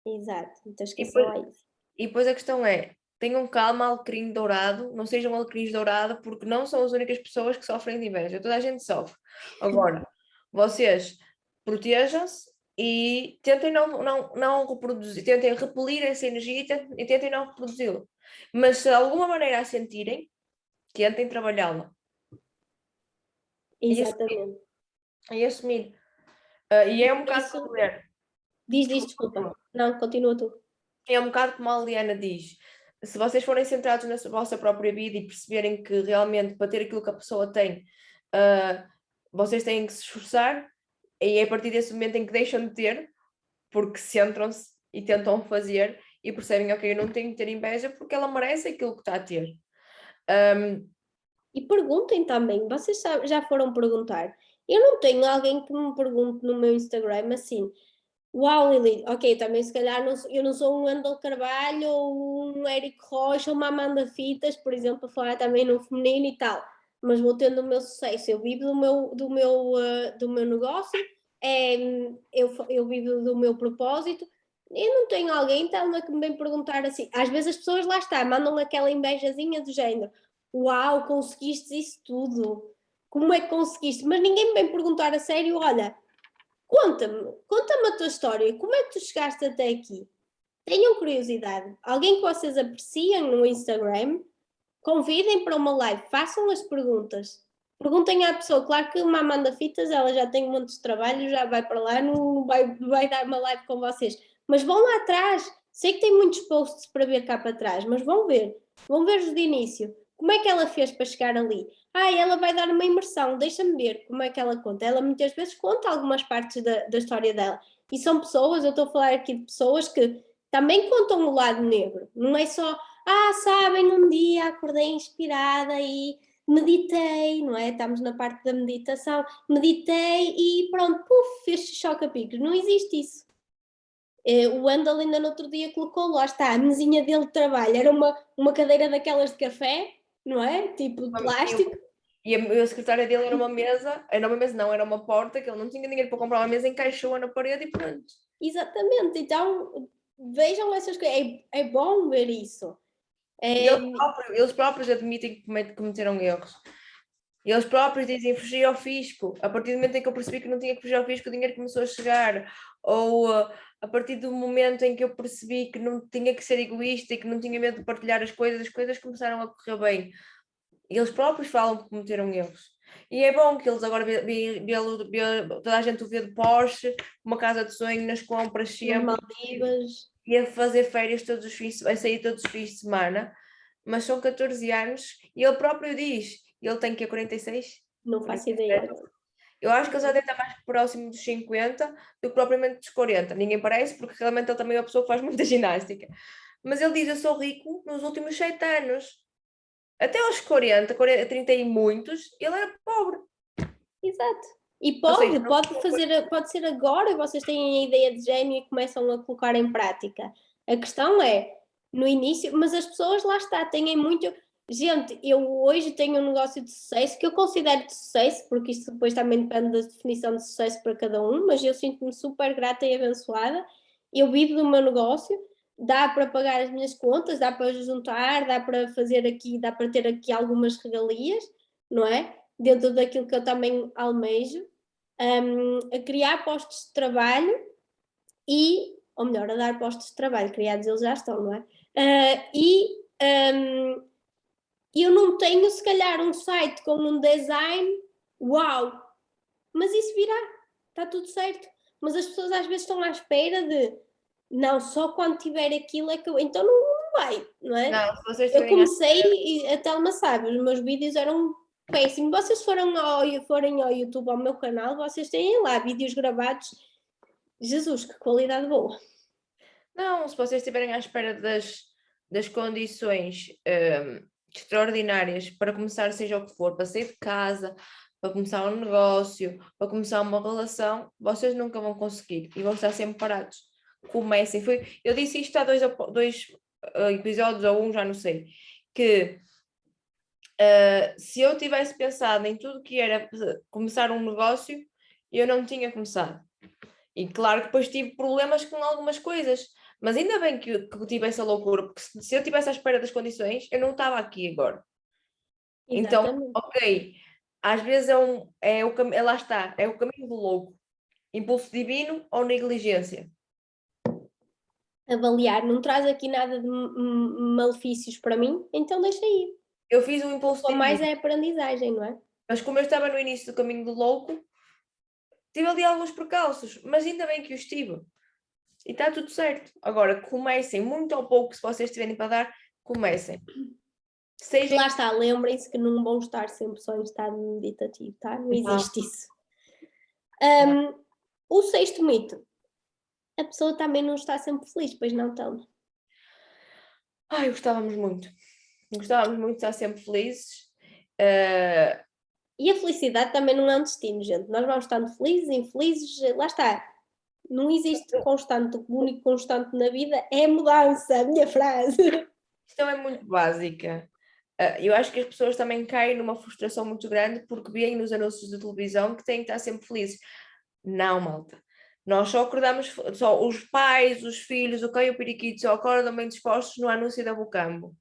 Exato, então E esqueçam depois, lá isso. e depois a questão é, tenham calma, alecrim dourado, não sejam alecrins dourado, porque não são as únicas pessoas que sofrem de inveja, toda a gente sofre. Agora, vocês protejam-se e tentem não reproduzir, tentem repelir essa energia e tentem não reproduzi-la. Mas se de alguma maneira a sentirem, tentem trabalhá-la e assumir. Exatamente. E assumir. E é um bocado Isso, como a Liana. diz, desculpa. Não, continua tu. É um bocado como a Liana diz. Se vocês forem centrados na vossa própria vida e perceberem que realmente para ter aquilo que a pessoa tem, vocês têm que se esforçar, e é a partir desse momento em que deixam de ter, porque centram-se e tentam fazer e percebem, ok, eu não tenho que ter inveja porque ela merece aquilo que está a ter. E perguntem também, vocês já foram perguntar. Eu não tenho alguém que me pergunte no meu Instagram assim, uau, Lili, ok, também se calhar eu não sou um Wendel Carvalho ou um Érico Rocha ou uma Amanda Fitas, por exemplo, a falar também no feminino e tal, mas vou tendo o meu sucesso, eu vivo do meu negócio, eu vivo do meu propósito, eu não tenho alguém então que me vem perguntar assim, às vezes as pessoas lá está, mandam aquela invejazinha do género, uau, conseguiste isso tudo, como é que conseguiste? Mas ninguém me vem perguntar a sério, olha, conta-me a tua história, como é que tu chegaste até aqui? Tenham curiosidade. Alguém que vocês apreciem no Instagram, convidem para uma live, façam as perguntas. Perguntem à pessoa, claro que uma Amanda Fitas, ela já tem muitos trabalhos, já vai para lá, não vai dar uma live com vocês. Mas vão lá atrás. Sei que tem muitos posts para ver cá para trás, mas vão ver-os de início. Como é que ela fez para chegar ali? Ela vai dar uma imersão, deixa-me ver como é que ela conta. Ela muitas vezes conta algumas partes da história dela. E são pessoas, eu estou a falar aqui de pessoas que também contam o lado negro. Não é só, sabem, um dia acordei inspirada e meditei, não é? Estamos na parte da meditação. Meditei e pronto, fez choque a picos. Não existe isso. O Wendel ainda no outro dia colocou, lá está, a mesinha dele de trabalho. Era uma cadeira daquelas de café, não é? Tipo de plástico. E a secretária dele era uma mesa não, era uma porta que ele não tinha dinheiro para comprar uma mesa, encaixou-a na parede e pronto. Exatamente, então vejam essas coisas, é bom ver isso. Eles próprios admitem que cometeram erros. Eles próprios dizem fugir ao fisco. A partir do momento em que eu percebi que não tinha que fugir ao fisco, o dinheiro começou a chegar. Ou a partir do momento em que eu percebi que não tinha que ser egoísta e que não tinha medo de partilhar as coisas começaram a correr bem. Eles próprios falam que cometeram erros. E é bom que eles agora toda a gente o vê de Porsche, uma casa de sonho, nas compras sempre, Maldivas. e a fazer férias todos os fins, a sair todos os fins de semana. mas são 14 anos e ele próprio diz, ele tem que 46? Não faço ideia. Eu acho que ele já deve estar mais próximo dos 50 do que propriamente dos 40. Ninguém parece, porque realmente ele também é uma pessoa que faz muita ginástica. Mas ele diz, eu sou rico nos últimos 7 anos. Até aos 40, 30 e muitos, ele era pobre. Exato. E Ou seja, pode ser agora, vocês têm a ideia de gênio e começam a colocar em prática. A questão é, no início, mas as pessoas lá está, têm muito. Gente, eu hoje tenho um negócio de sucesso que eu considero de sucesso, porque isto depois também depende da definição de sucesso para cada um, mas eu sinto-me super grata e abençoada. Eu vivo do meu negócio, dá para pagar as minhas contas, dá para juntar, dá para fazer aqui, dá para ter aqui algumas regalias, não é? Dentro daquilo que eu também almejo, a criar postos de trabalho ou melhor, a dar postos de trabalho, criados eles já estão, não é? Eu não tenho, se calhar, um site com um design, uau, mas isso virá, está tudo certo. Mas as pessoas às vezes estão à espera de, não, só quando tiver aquilo é que eu. Então não vai, não é? não, se vocês Eu tiverem comecei, e a Telma sabe, os meus vídeos eram péssimos. Vocês forem ao YouTube, ao meu canal, vocês têm lá vídeos gravados. Jesus, que qualidade boa. Não, se vocês estiverem à espera das condições extraordinárias para começar, seja o que for, para sair de casa, para começar um negócio, para começar uma relação, vocês nunca vão conseguir e vão estar sempre parados. Comecem. Eu disse isto há dois episódios ou um, já não sei, que se eu tivesse pensado em tudo que era começar um negócio, eu não tinha começado. E claro que depois tive problemas com algumas coisas, mas ainda bem que eu tive essa loucura, porque se eu estivesse à espera das condições, eu não estava aqui agora. Exatamente. Então, ok, às vezes lá está, é o caminho do louco. Impulso divino ou negligência? Avaliar, não traz aqui nada de malefícios para mim, então deixa ir. Eu fiz um impulso Ou mais divino, é aprendizagem, não é? mas como eu estava no início do caminho do louco, tive ali alguns percalços, mas ainda bem que os tive. E está tudo certo. Agora, comecem, muito ou pouco, se vocês tiverem para dar, comecem. Seja... Lá está, lembrem-se que não vão estar sempre só em estado meditativo, tá? Não existe isso. O sexto mito. A pessoa também não está sempre feliz, pois não, Telma? Ai, gostávamos muito. Gostávamos muito de estar sempre felizes. E a felicidade também não é um destino, gente. Nós vamos estando felizes, infelizes, lá está. Não existe constante. O único constante na vida é a mudança, a minha frase. Isto é muito básica. Eu acho que as pessoas também caem numa frustração muito grande porque veem nos anúncios de televisão que têm que estar sempre felizes. Não, malta. Nós só acordamos, só os pais, os filhos, o cão e o periquito só acordam bem dispostos no anúncio da Bucambo.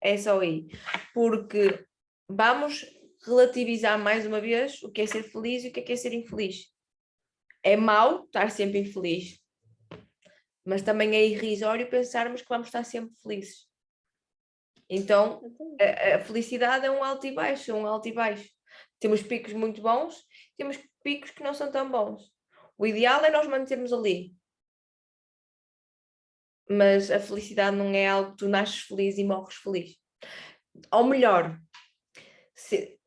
É só aí. Porque vamos relativizar mais uma vez o que é ser feliz e o que é ser infeliz. É mau estar sempre infeliz, mas também é irrisório pensarmos que vamos estar sempre felizes. Então, a felicidade é um alto e baixo, é um alto e baixo. Temos picos muito bons, temos picos que não são tão bons. O ideal é nós mantermos ali. Mas a felicidade não é algo que tu nasces feliz e morres feliz. Ou melhor,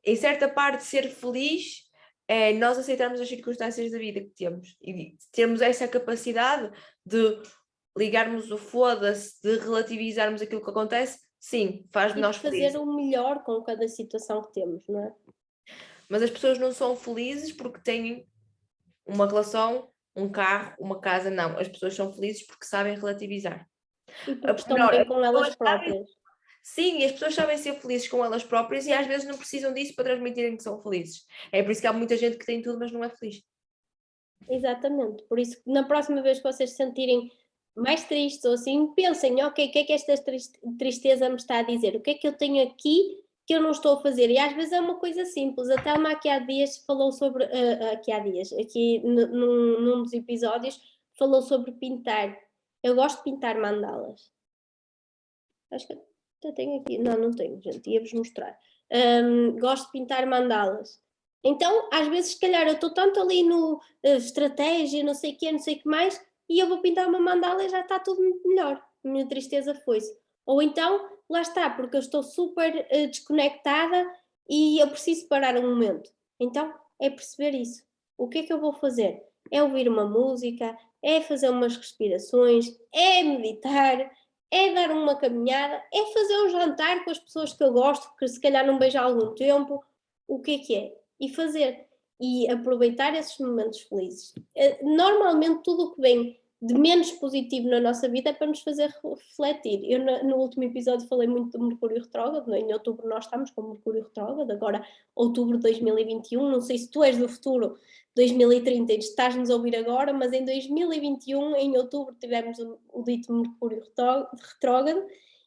em certa parte, ser feliz é nós aceitarmos as circunstâncias da vida que temos e termos essa capacidade de ligarmos o foda-se, de relativizarmos aquilo que acontece. Sim, faz de nós felizes. Fazer o melhor com cada situação que temos, não é? Mas as pessoas não são felizes porque têm uma relação, um carro, uma casa, não. As pessoas são felizes porque sabem relativizar. E porque estão bem com elas próprias. Sim, e as pessoas sabem ser felizes com elas próprias e às vezes não precisam disso para transmitirem que são felizes. É por isso que há muita gente que tem tudo, mas não é feliz. Exatamente. Por isso, na próxima vez que vocês se sentirem mais tristes ou assim, pensem, ok, o que é que esta tristeza me está a dizer? O que é que eu tenho aqui que eu não estou a fazer? E às vezes é uma coisa simples. A Thelma aqui há dias falou sobre, aqui num dos episódios, falou sobre pintar. Eu gosto de pintar mandalas. Acho que até tenho aqui. Não tenho, gente, ia-vos mostrar. Gosto de pintar mandalas. Então, às vezes, se calhar, eu estou tanto ali no estratégia, não sei o que mais, e eu vou pintar uma mandala e já está tudo muito melhor. A minha tristeza foi-se. Ou então, lá está, porque eu estou super desconectada e eu preciso parar um momento. Então, é perceber isso. O que é que eu vou fazer? É ouvir uma música, é fazer umas respirações, é meditar, é dar uma caminhada, é fazer um jantar com as pessoas que eu gosto, que se calhar não vejo há algum tempo. O que é? E fazer. E aproveitar esses momentos felizes. Normalmente tudo o que vem de menos positivo na nossa vida é para nos fazer refletir. Eu no último episódio falei muito do Mercúrio retrógrado, em outubro nós estamos com o Mercúrio retrógrado, agora outubro de 2021, não sei se tu és do futuro 2030 e estás-nos a ouvir agora, mas em 2021, em outubro, tivemos o dito Mercúrio retrógrado,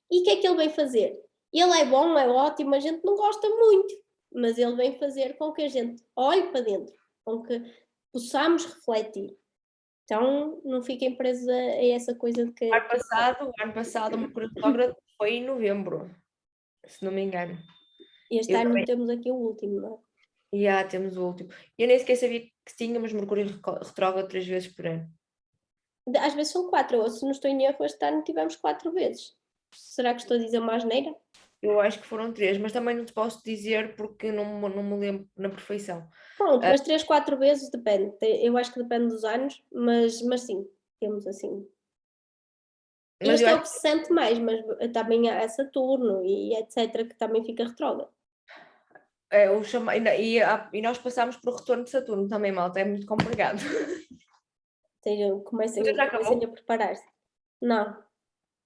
e o que é que ele vem fazer? Ele é bom, é ótimo, a gente não gosta muito, mas ele vem fazer com que a gente olhe para dentro, com que possamos refletir. Então, não fiquem presos a essa coisa de que. O ano passado o Mercúrio retrógrado foi em novembro, se não me engano. Este ano também temos aqui o último, não é? Já temos o último. Eu nem sequer sabia que tínhamos Mercúrio retrógrado 3 vezes por ano. Às vezes são 4, ou se não estou em erro, este ano tivemos 4 vezes. Será que estou a dizer uma asneira? Eu acho que foram 3, mas também não te posso dizer porque não me lembro na perfeição. Pronto, mas 3, 4 vezes depende. Eu acho que depende dos anos, mas sim, temos assim. Mas Este eu é o acho que se sente mais, mas também há Saturno e etc. que também fica retrógrado. é o chama... e nós passámos por retorno de Saturno também, malta, é muito complicado. Ou seja, comecem Já acabou? a preparar-se. Não.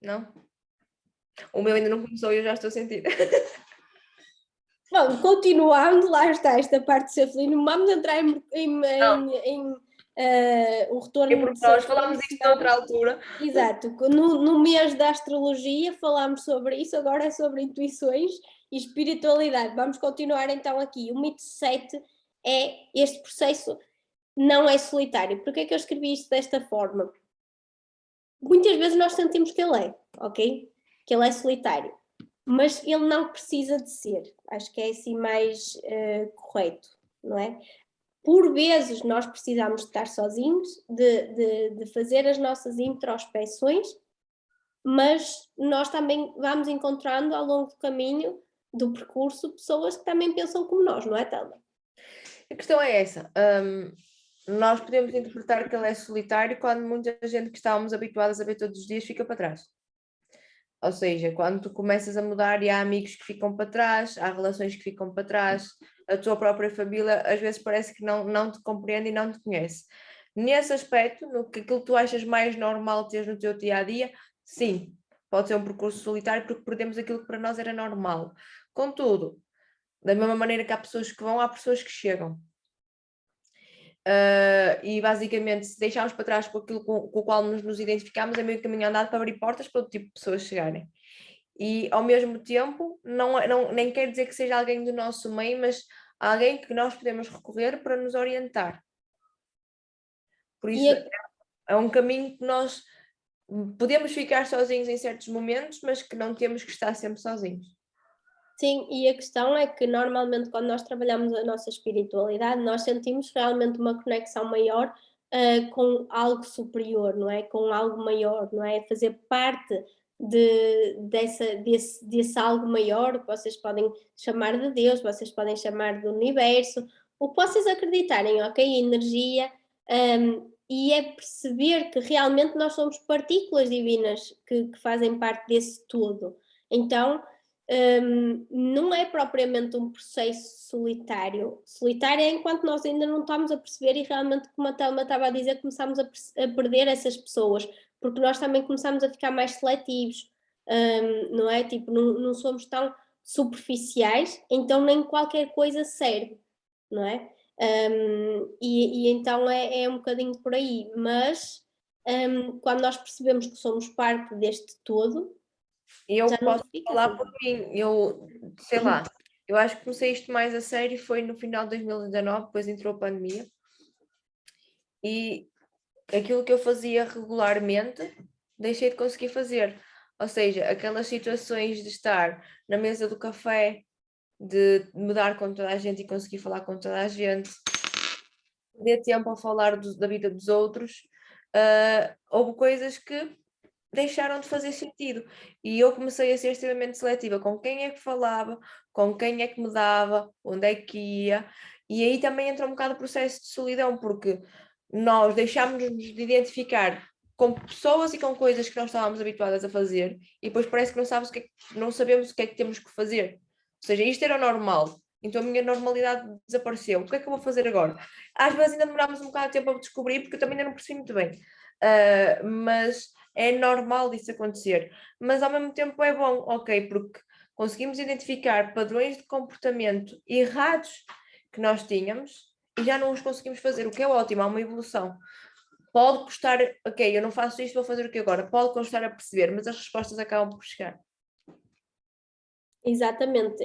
Não? O meu ainda não começou e eu já estou a sentir. Bom, continuando, lá está esta parte de ser felino, vamos entrar o retorno de Nós Saturno. falámos disto noutra altura. Exato, no mês da astrologia falámos sobre isso, agora é sobre intuições e espiritualidade. Vamos continuar então aqui. O mito 7 é este processo, não é solitário. Por que é que eu escrevi isto desta forma? Muitas vezes nós sentimos que ele é, ok? Que ele é solitário, mas ele não precisa de ser. Acho que é assim mais correto, não é? Por vezes nós precisamos de estar sozinhos, de fazer as nossas introspeções, mas nós também vamos encontrando ao longo do caminho, do percurso, pessoas que também pensam como nós, não é, Thelma? A questão é essa. Nós podemos interpretar que ele é solitário quando muita gente que estávamos habituadas a ver todos os dias fica para trás. Ou seja, quando tu começas a mudar e há amigos que ficam para trás, há relações que ficam para trás, a tua própria família às vezes parece que não te compreende e não te conhece. Nesse aspecto, no que aquilo que tu achas mais normal teres no teu dia a dia, sim, pode ser um percurso solitário porque perdemos aquilo que para nós era normal. Contudo, da mesma maneira que há pessoas que vão, há pessoas que chegam. E basicamente, se deixarmos para trás com aquilo com o qual nos identificamos, é meio caminho andado para abrir portas para outro tipo de pessoas chegarem. E ao mesmo tempo, nem quer dizer que seja alguém do nosso meio, mas alguém que nós podemos recorrer para nos orientar. Por isso, é um caminho que nós podemos ficar sozinhos em certos momentos, mas que não temos que estar sempre sozinhos. Sim, e a questão é que normalmente quando nós trabalhamos a nossa espiritualidade, nós sentimos realmente uma conexão maior com algo superior, não é? Com algo maior, não é? Fazer parte desse algo maior, que vocês podem chamar de Deus, vocês podem chamar de universo, o que vocês acreditarem, ok? Energia, e é perceber que realmente nós somos partículas divinas que fazem parte desse todo. Então, não é propriamente um processo solitário. Solitário é enquanto nós ainda não estamos a perceber e realmente, como a Thelma estava a dizer, começamos a perder essas pessoas, porque nós também começamos a ficar mais seletivos, não é? Tipo, não somos tão superficiais, então nem qualquer coisa serve, não é? E então é um bocadinho por aí, mas quando nós percebemos que somos parte deste todo, Eu já não posso fica falar assim. por mim, eu sei lá, eu acho que comecei isto mais a sério foi no final de 2019, depois entrou a pandemia, e aquilo que eu fazia regularmente deixei de conseguir fazer. Ou seja, aquelas situações de estar na mesa do café, de mudar com toda a gente e conseguir falar com toda a gente, perder tempo a falar da vida dos outros, houve coisas que deixaram de fazer sentido. E eu comecei a ser extremamente seletiva com quem é que falava, com quem é que me dava, onde é que ia. E aí também entra um bocado o processo de solidão, porque nós deixámos-nos de identificar com pessoas e com coisas que nós estávamos habituadas a fazer, e depois parece que não sabemos o que é que temos que fazer. Ou seja, isto era o normal, então a minha normalidade desapareceu. O que é que eu vou fazer agora? Às vezes ainda demorámos um bocado de tempo a descobrir, porque eu também ainda não percebi muito bem. Mas é normal disso acontecer. Mas ao mesmo tempo é bom, ok, porque conseguimos identificar padrões de comportamento errados que nós tínhamos e já não os conseguimos fazer, o que é ótimo, há uma evolução. Pode custar, ok, eu não faço isto, vou fazer o que agora? Pode custar a perceber, mas as respostas acabam por chegar. Exatamente,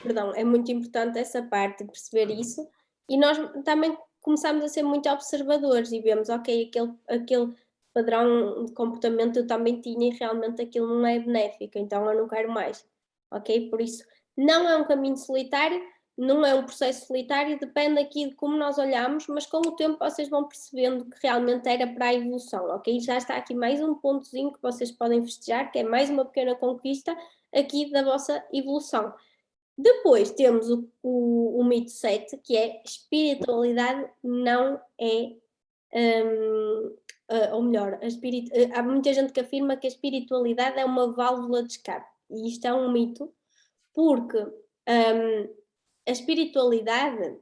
perdão, é muito importante essa parte, perceber isso, e nós também começamos a ser muito observadores e vemos, ok, aquele padrão de comportamento eu também tinha e realmente aquilo não é benéfico, então eu não quero mais, ok? Por isso, não é um caminho solitário, não é um processo solitário, depende aqui de como nós olhamos, mas com o tempo vocês vão percebendo que realmente era para a evolução, ok? Já está aqui mais um pontozinho que vocês podem festejar, que é mais uma pequena conquista aqui da vossa evolução. Depois temos o mito 7, que é espiritualidade não é, ou melhor, há muita gente que afirma que a espiritualidade é uma válvula de escape, e isto é um mito, porque a espiritualidade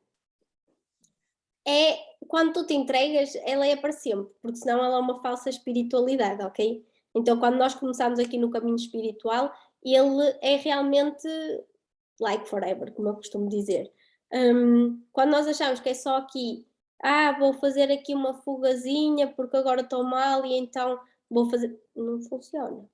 é, quando tu te entregas, ela é para sempre, porque senão ela é uma falsa espiritualidade, ok? Então quando nós começamos aqui no caminho espiritual, ele é realmente like forever, como eu costumo dizer. Quando nós achamos que é só aqui, vou fazer aqui uma fugazinha porque agora estou mal e então vou fazer. Não funciona.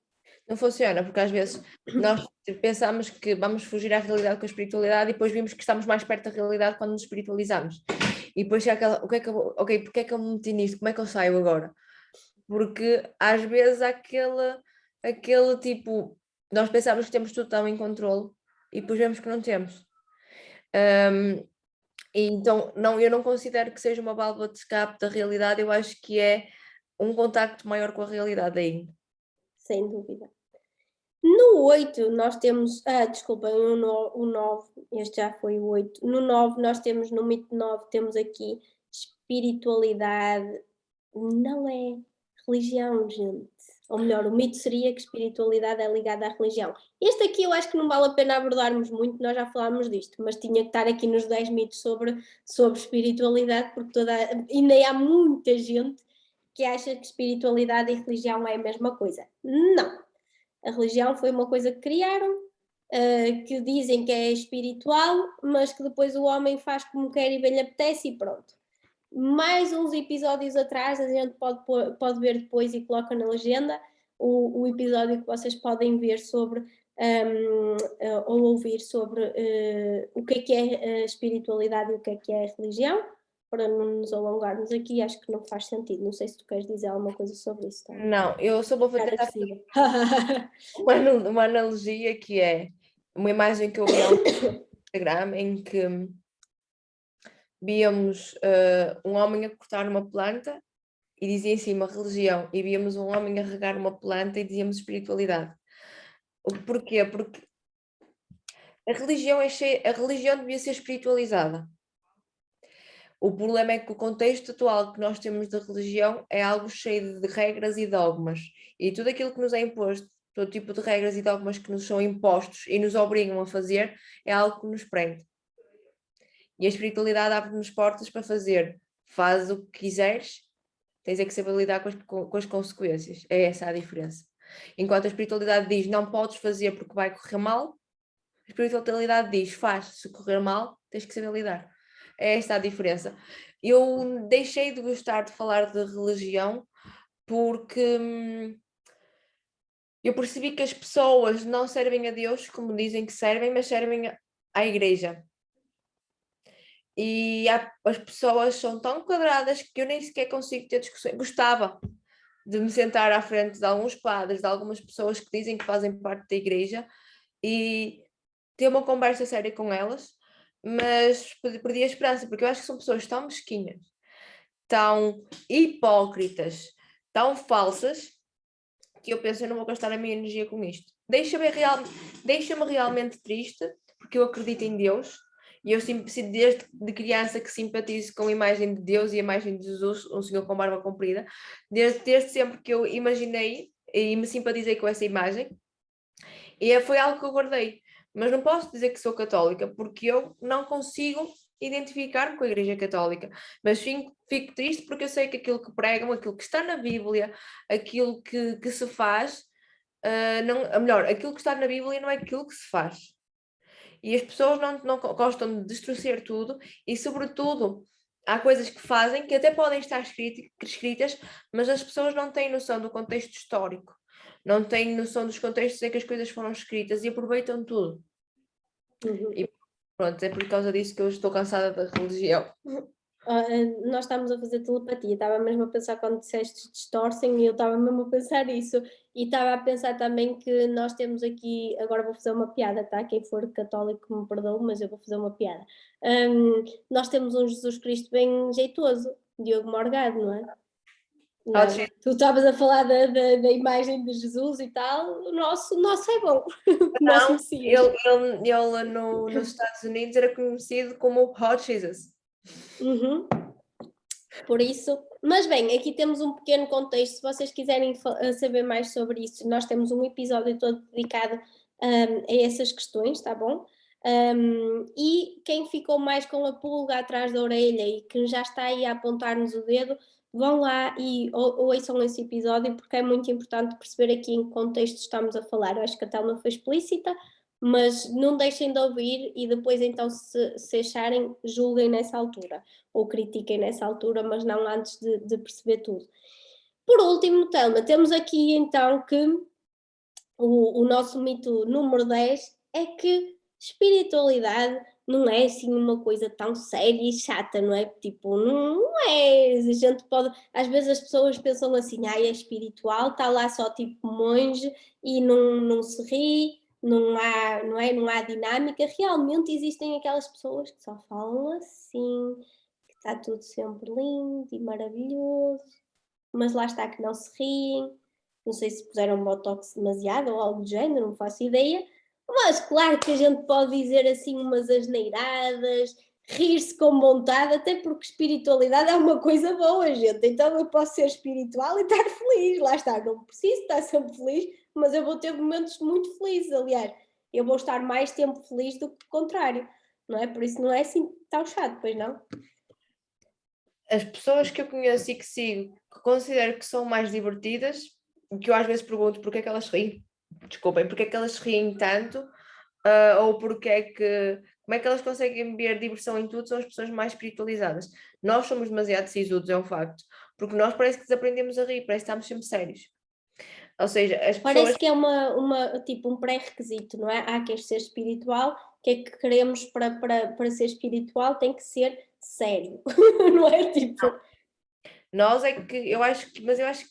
Não funciona, porque às vezes nós pensamos que vamos fugir à realidade com a espiritualidade e depois vimos que estamos mais perto da realidade quando nos espiritualizamos. E depois é aquela, ok, porque é que eu me meti nisto? Como é que eu saio agora? Porque às vezes há aquele tipo, nós pensamos que temos tudo tão em controle e depois vemos que não temos. E então eu não considero que seja uma válvula de escape da realidade, eu acho que é um contacto maior com a realidade ainda. Sem dúvida. No 8 nós temos, desculpem, o 9, este já foi o 8. No 9 nós temos, no mito 9 temos aqui espiritualidade, não é religião, gente. Ou melhor, o mito seria que espiritualidade é ligada à religião. Este aqui eu acho que não vale a pena abordarmos muito, nós já falámos disto, mas tinha que estar aqui nos 10 mitos sobre espiritualidade, porque ainda há muita gente que acha que espiritualidade e religião é a mesma coisa. Não. A religião foi uma coisa que criaram, que dizem que é espiritual, mas que depois o homem faz como quer e bem lhe apetece e pronto. Mais uns episódios atrás, a gente pode ver depois e coloca na legenda o episódio que vocês podem ver sobre ou ouvir sobre o que é a espiritualidade e o que é a religião, para não nos alongarmos aqui, acho que não faz sentido. Não sei se tu queres dizer alguma coisa sobre isso, tá? Não, eu só vou tentar fazer uma analogia que é uma imagem que eu vi no Instagram em que víamos um homem a cortar uma planta e dizia em cima religião, e víamos um homem a regar uma planta e dizíamos espiritualidade. Porquê? Porque a religião devia ser espiritualizada. O problema é que o contexto atual que nós temos da religião é algo cheio de regras e dogmas, e tudo aquilo que nos é imposto, todo tipo de regras e dogmas que nos são impostos e nos obrigam a fazer, é algo que nos prende. E a espiritualidade abre-nos portas para fazer, faz o que quiseres, tens é que saber lidar com as consequências. É essa a diferença. Enquanto a espiritualidade diz não podes fazer porque vai correr mal, a espiritualidade diz faz, se correr mal, tens que saber lidar. É esta a diferença. Eu deixei de gostar de falar de religião porque eu percebi que as pessoas não servem a Deus como dizem que servem, mas servem à igreja. E as pessoas são tão quadradas que eu nem sequer consigo ter discussões. Gostava de me sentar à frente de alguns padres, de algumas pessoas que dizem que fazem parte da igreja e ter uma conversa séria com elas, mas perdi a esperança, porque eu acho que são pessoas tão mesquinhas, tão hipócritas, tão falsas, que eu penso, eu não vou gastar a minha energia com isto. Deixa-me realmente triste, porque eu acredito em Deus, e eu desde de criança que simpatizo com a imagem de Deus e a imagem de Jesus, um senhor com barba comprida, desde sempre que eu imaginei e me simpatizei com essa imagem, e foi algo que eu guardei. Mas não posso dizer que sou católica, porque eu não consigo identificar-me com a Igreja Católica, mas fico triste porque eu sei que aquilo que pregam, aquilo que está na Bíblia, aquilo que se faz, melhor, aquilo que está na Bíblia não é aquilo que se faz. E as pessoas não gostam de distorcer tudo e, sobretudo, há coisas que fazem que até podem estar escritas, mas as pessoas não têm noção do contexto histórico, não têm noção dos contextos em que as coisas foram escritas e aproveitam tudo. E pronto, é por causa disso que eu estou cansada da religião. Nós estávamos a fazer telepatia, estava mesmo a pensar quando disseste distorcem e eu estava mesmo a pensar isso e estava a pensar também que nós temos aqui, agora vou fazer uma piada, tá? Quem for católico me perdoe, mas eu vou fazer uma piada. Nós temos um Jesus Cristo bem jeitoso, Diogo Morgado, não é? Não, tu estavas a falar da imagem de Jesus e tal, o nosso é bom. Não, ele nos Estados Unidos era conhecido como Hot Jesus. Por isso, mas bem, aqui temos um pequeno contexto, se vocês quiserem saber mais sobre isso, nós temos um episódio todo dedicado a essas questões, tá bom? E quem ficou mais com a pulga atrás da orelha e que já está aí a apontar-nos o dedo, vão lá e ouçam esse episódio porque é muito importante perceber aqui em que contexto estamos a falar. Eu acho que a Thelma foi explícita, mas não deixem de ouvir e depois então se acharem, julguem nessa altura ou critiquem nessa altura, mas não antes de perceber tudo. Por último, Thelma, temos aqui então que o nosso mito número 10 é que espiritualidade não é assim uma coisa tão séria e chata, não é? Tipo, não é, a gente pode, às vezes as pessoas pensam assim, é espiritual, está lá só tipo monge e não se ri, não há dinâmica, realmente existem aquelas pessoas que só falam assim, que está tudo sempre lindo e maravilhoso, mas lá está que não se riem, não sei se puseram botox demasiado ou algo do género, não faço ideia, mas claro que a gente pode dizer assim umas asneiradas, rir-se com vontade, até porque espiritualidade é uma coisa boa, gente, então eu posso ser espiritual e estar feliz, lá está, não preciso estar sempre feliz, mas eu vou ter momentos muito felizes, aliás, eu vou estar mais tempo feliz do que o contrário, não é? Por isso não é assim tão chato, pois não? As pessoas que eu conheço e que sigo, que considero que são mais divertidas, que eu às vezes pergunto porque é que elas riem, desculpem, porque é que elas riem tanto, ou porque é que, como é que elas conseguem ver diversão em tudo, são as pessoas mais espiritualizadas. Nós somos demasiado sisudos, é um facto, porque nós parece que desaprendemos a rir, parece que estamos sempre sérios. Ou seja, as pessoas... Parece que é tipo um pré-requisito, não é? Quer ser espiritual, o que é que queremos para ser espiritual tem que ser sério, não é? Tipo... Nós é que, eu acho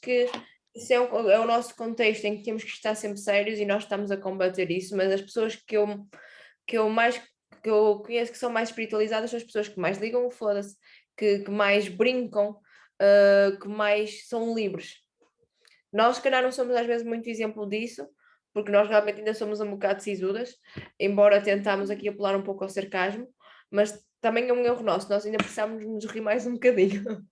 que isso é o nosso contexto em que temos que estar sempre sérios e nós estamos a combater isso, mas as pessoas que eu conheço que são mais espiritualizadas são as pessoas que mais ligam o foda-se, que mais brincam, que mais são livres. Nós, se calhar, não somos às vezes muito exemplo disso, porque nós realmente ainda somos um bocado sisudas, embora tentamos aqui apelar um pouco ao sarcasmo, mas também é um erro nosso, nós ainda precisamos nos rir mais um bocadinho.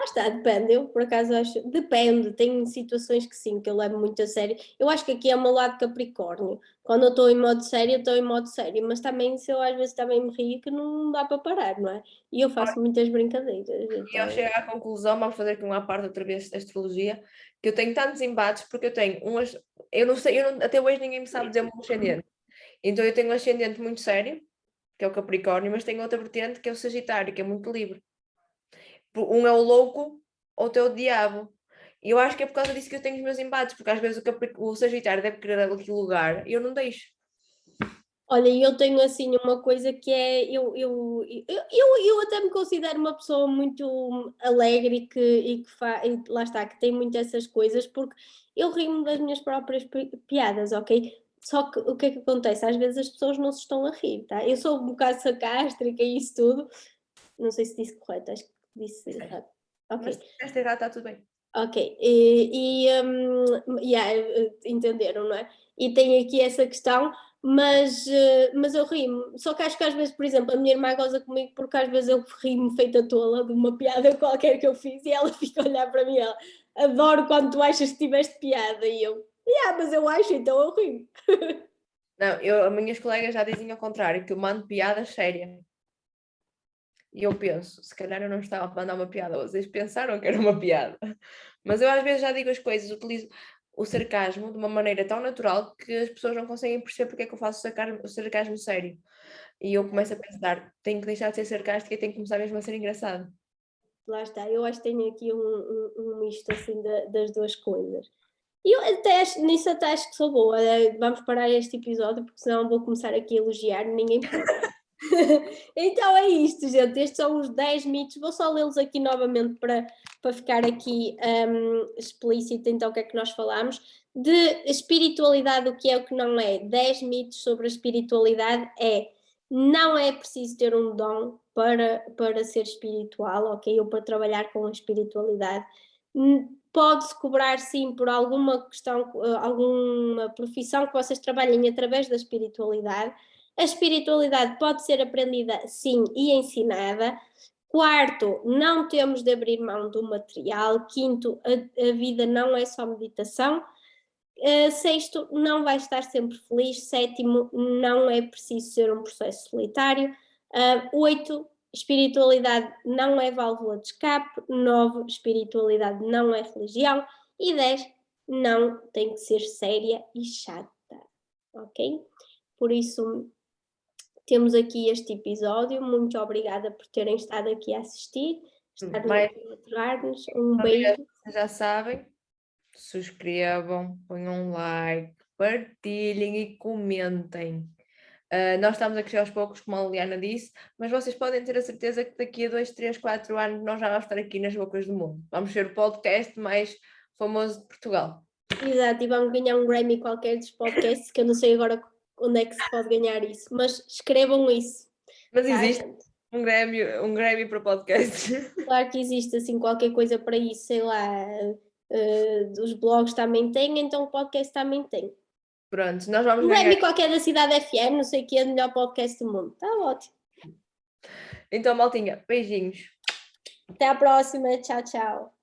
Está, depende, eu por acaso acho, depende, tem situações que sim, que eu levo muito a sério, eu acho que aqui é o meu lado Capricórnio, quando eu estou em modo sério, eu estou em modo sério, mas também se eu às vezes também me rio que não dá para parar, não é? E eu faço muitas brincadeiras. E eu chego à conclusão, vamos fazer aqui uma parte outra vez da astrologia, que eu tenho tantos embates, porque eu tenho umas, eu não sei, até hoje ninguém me sabe dizer o meu ascendente, então eu tenho um ascendente muito sério, que é o Capricórnio, mas tenho outra vertente que é o Sagitário, que é muito livre. Um é o louco, outro é o diabo. E eu acho que é por causa disso que eu tenho os meus embates, porque às vezes o Sagitário deve querer aquele lugar e eu não deixo. Olha, eu tenho assim uma coisa que é, eu até me considero uma pessoa muito alegre e lá está, que tem muito essas coisas, porque eu rimo das minhas próprias piadas, ok? Só que o que é que acontece? Às vezes as pessoas não se estão a rir, tá? Eu sou um bocado sarcástica e isso tudo, não sei se disse correto, acho que disse errado. Ok. Mas se esta errado está tudo bem. Ok, yeah, entenderam, não é? E tem aqui essa questão, mas eu rio-me. Só que acho que às vezes, por exemplo, a minha irmã goza comigo porque às vezes eu rio-me feita tola de uma piada qualquer que eu fiz e ela fica a olhar para mim e ela, adoro quando tu achas que tiveste piada. E eu, mas eu acho, então eu rio. Não, as minhas colegas já dizem ao contrário, que eu mando piadas sérias. E eu penso, se calhar eu não estava a mandar uma piada, vocês pensaram que era uma piada. Mas eu às vezes já digo as coisas, utilizo o sarcasmo de uma maneira tão natural que as pessoas não conseguem perceber porque é que eu faço o sarcasmo sério. E eu começo a pensar, tenho que deixar de ser sarcástica e tenho que começar mesmo a ser engraçado. Lá está, eu acho que tenho aqui um misto assim das duas coisas. E eu até nisso até acho que sou boa. Vamos parar este episódio porque senão vou começar aqui a elogiar, ninguém pode. Então é isto, gente. Estes são os 10 mitos. Vou só lê-los aqui novamente para ficar aqui explícito então o que é que nós falamos. De espiritualidade, o que é o que não é. 10 mitos sobre a espiritualidade é: não é preciso ter um dom para ser espiritual, ok? Ou para trabalhar com a espiritualidade. Pode-se cobrar sim por alguma questão, alguma profissão que vocês trabalhem através da espiritualidade. A espiritualidade pode ser aprendida, sim, e ensinada. Quarto, não temos de abrir mão do material. Quinto, a vida não é só meditação. Sexto, não vai estar sempre feliz. Sétimo, não é preciso ser um processo solitário. Oito, espiritualidade não é válvula de escape. 9, espiritualidade não é religião. E 10, não tem que ser séria e chata. Ok? Por isso, temos aqui este episódio. Muito obrigada por terem estado aqui a assistir, estarem aqui a aturar-nos. Um beijo. Vocês já sabem, subscrevam, ponham um like, partilhem e comentem. Nós estamos a crescer aos poucos, como a Liliana disse, mas vocês podem ter a certeza que daqui a 2, 3, 4 anos nós já vamos estar aqui nas bocas do mundo. Vamos ser o podcast mais famoso de Portugal. Exato, e vamos ganhar um Grammy qualquer dos podcasts, que eu não sei agora onde é que se pode ganhar isso, mas escrevam isso. Mas Tá, existe gente? um Grammy para podcast. Claro que existe assim qualquer coisa para isso, sei lá, os blogs também têm, então o podcast também tem. Pronto, nós vamos Um ganhar. Grammy qualquer da Cidade FM, não sei o que é o melhor podcast do mundo. Está ótimo. Então, maltinha, beijinhos. Até à próxima. Tchau, tchau.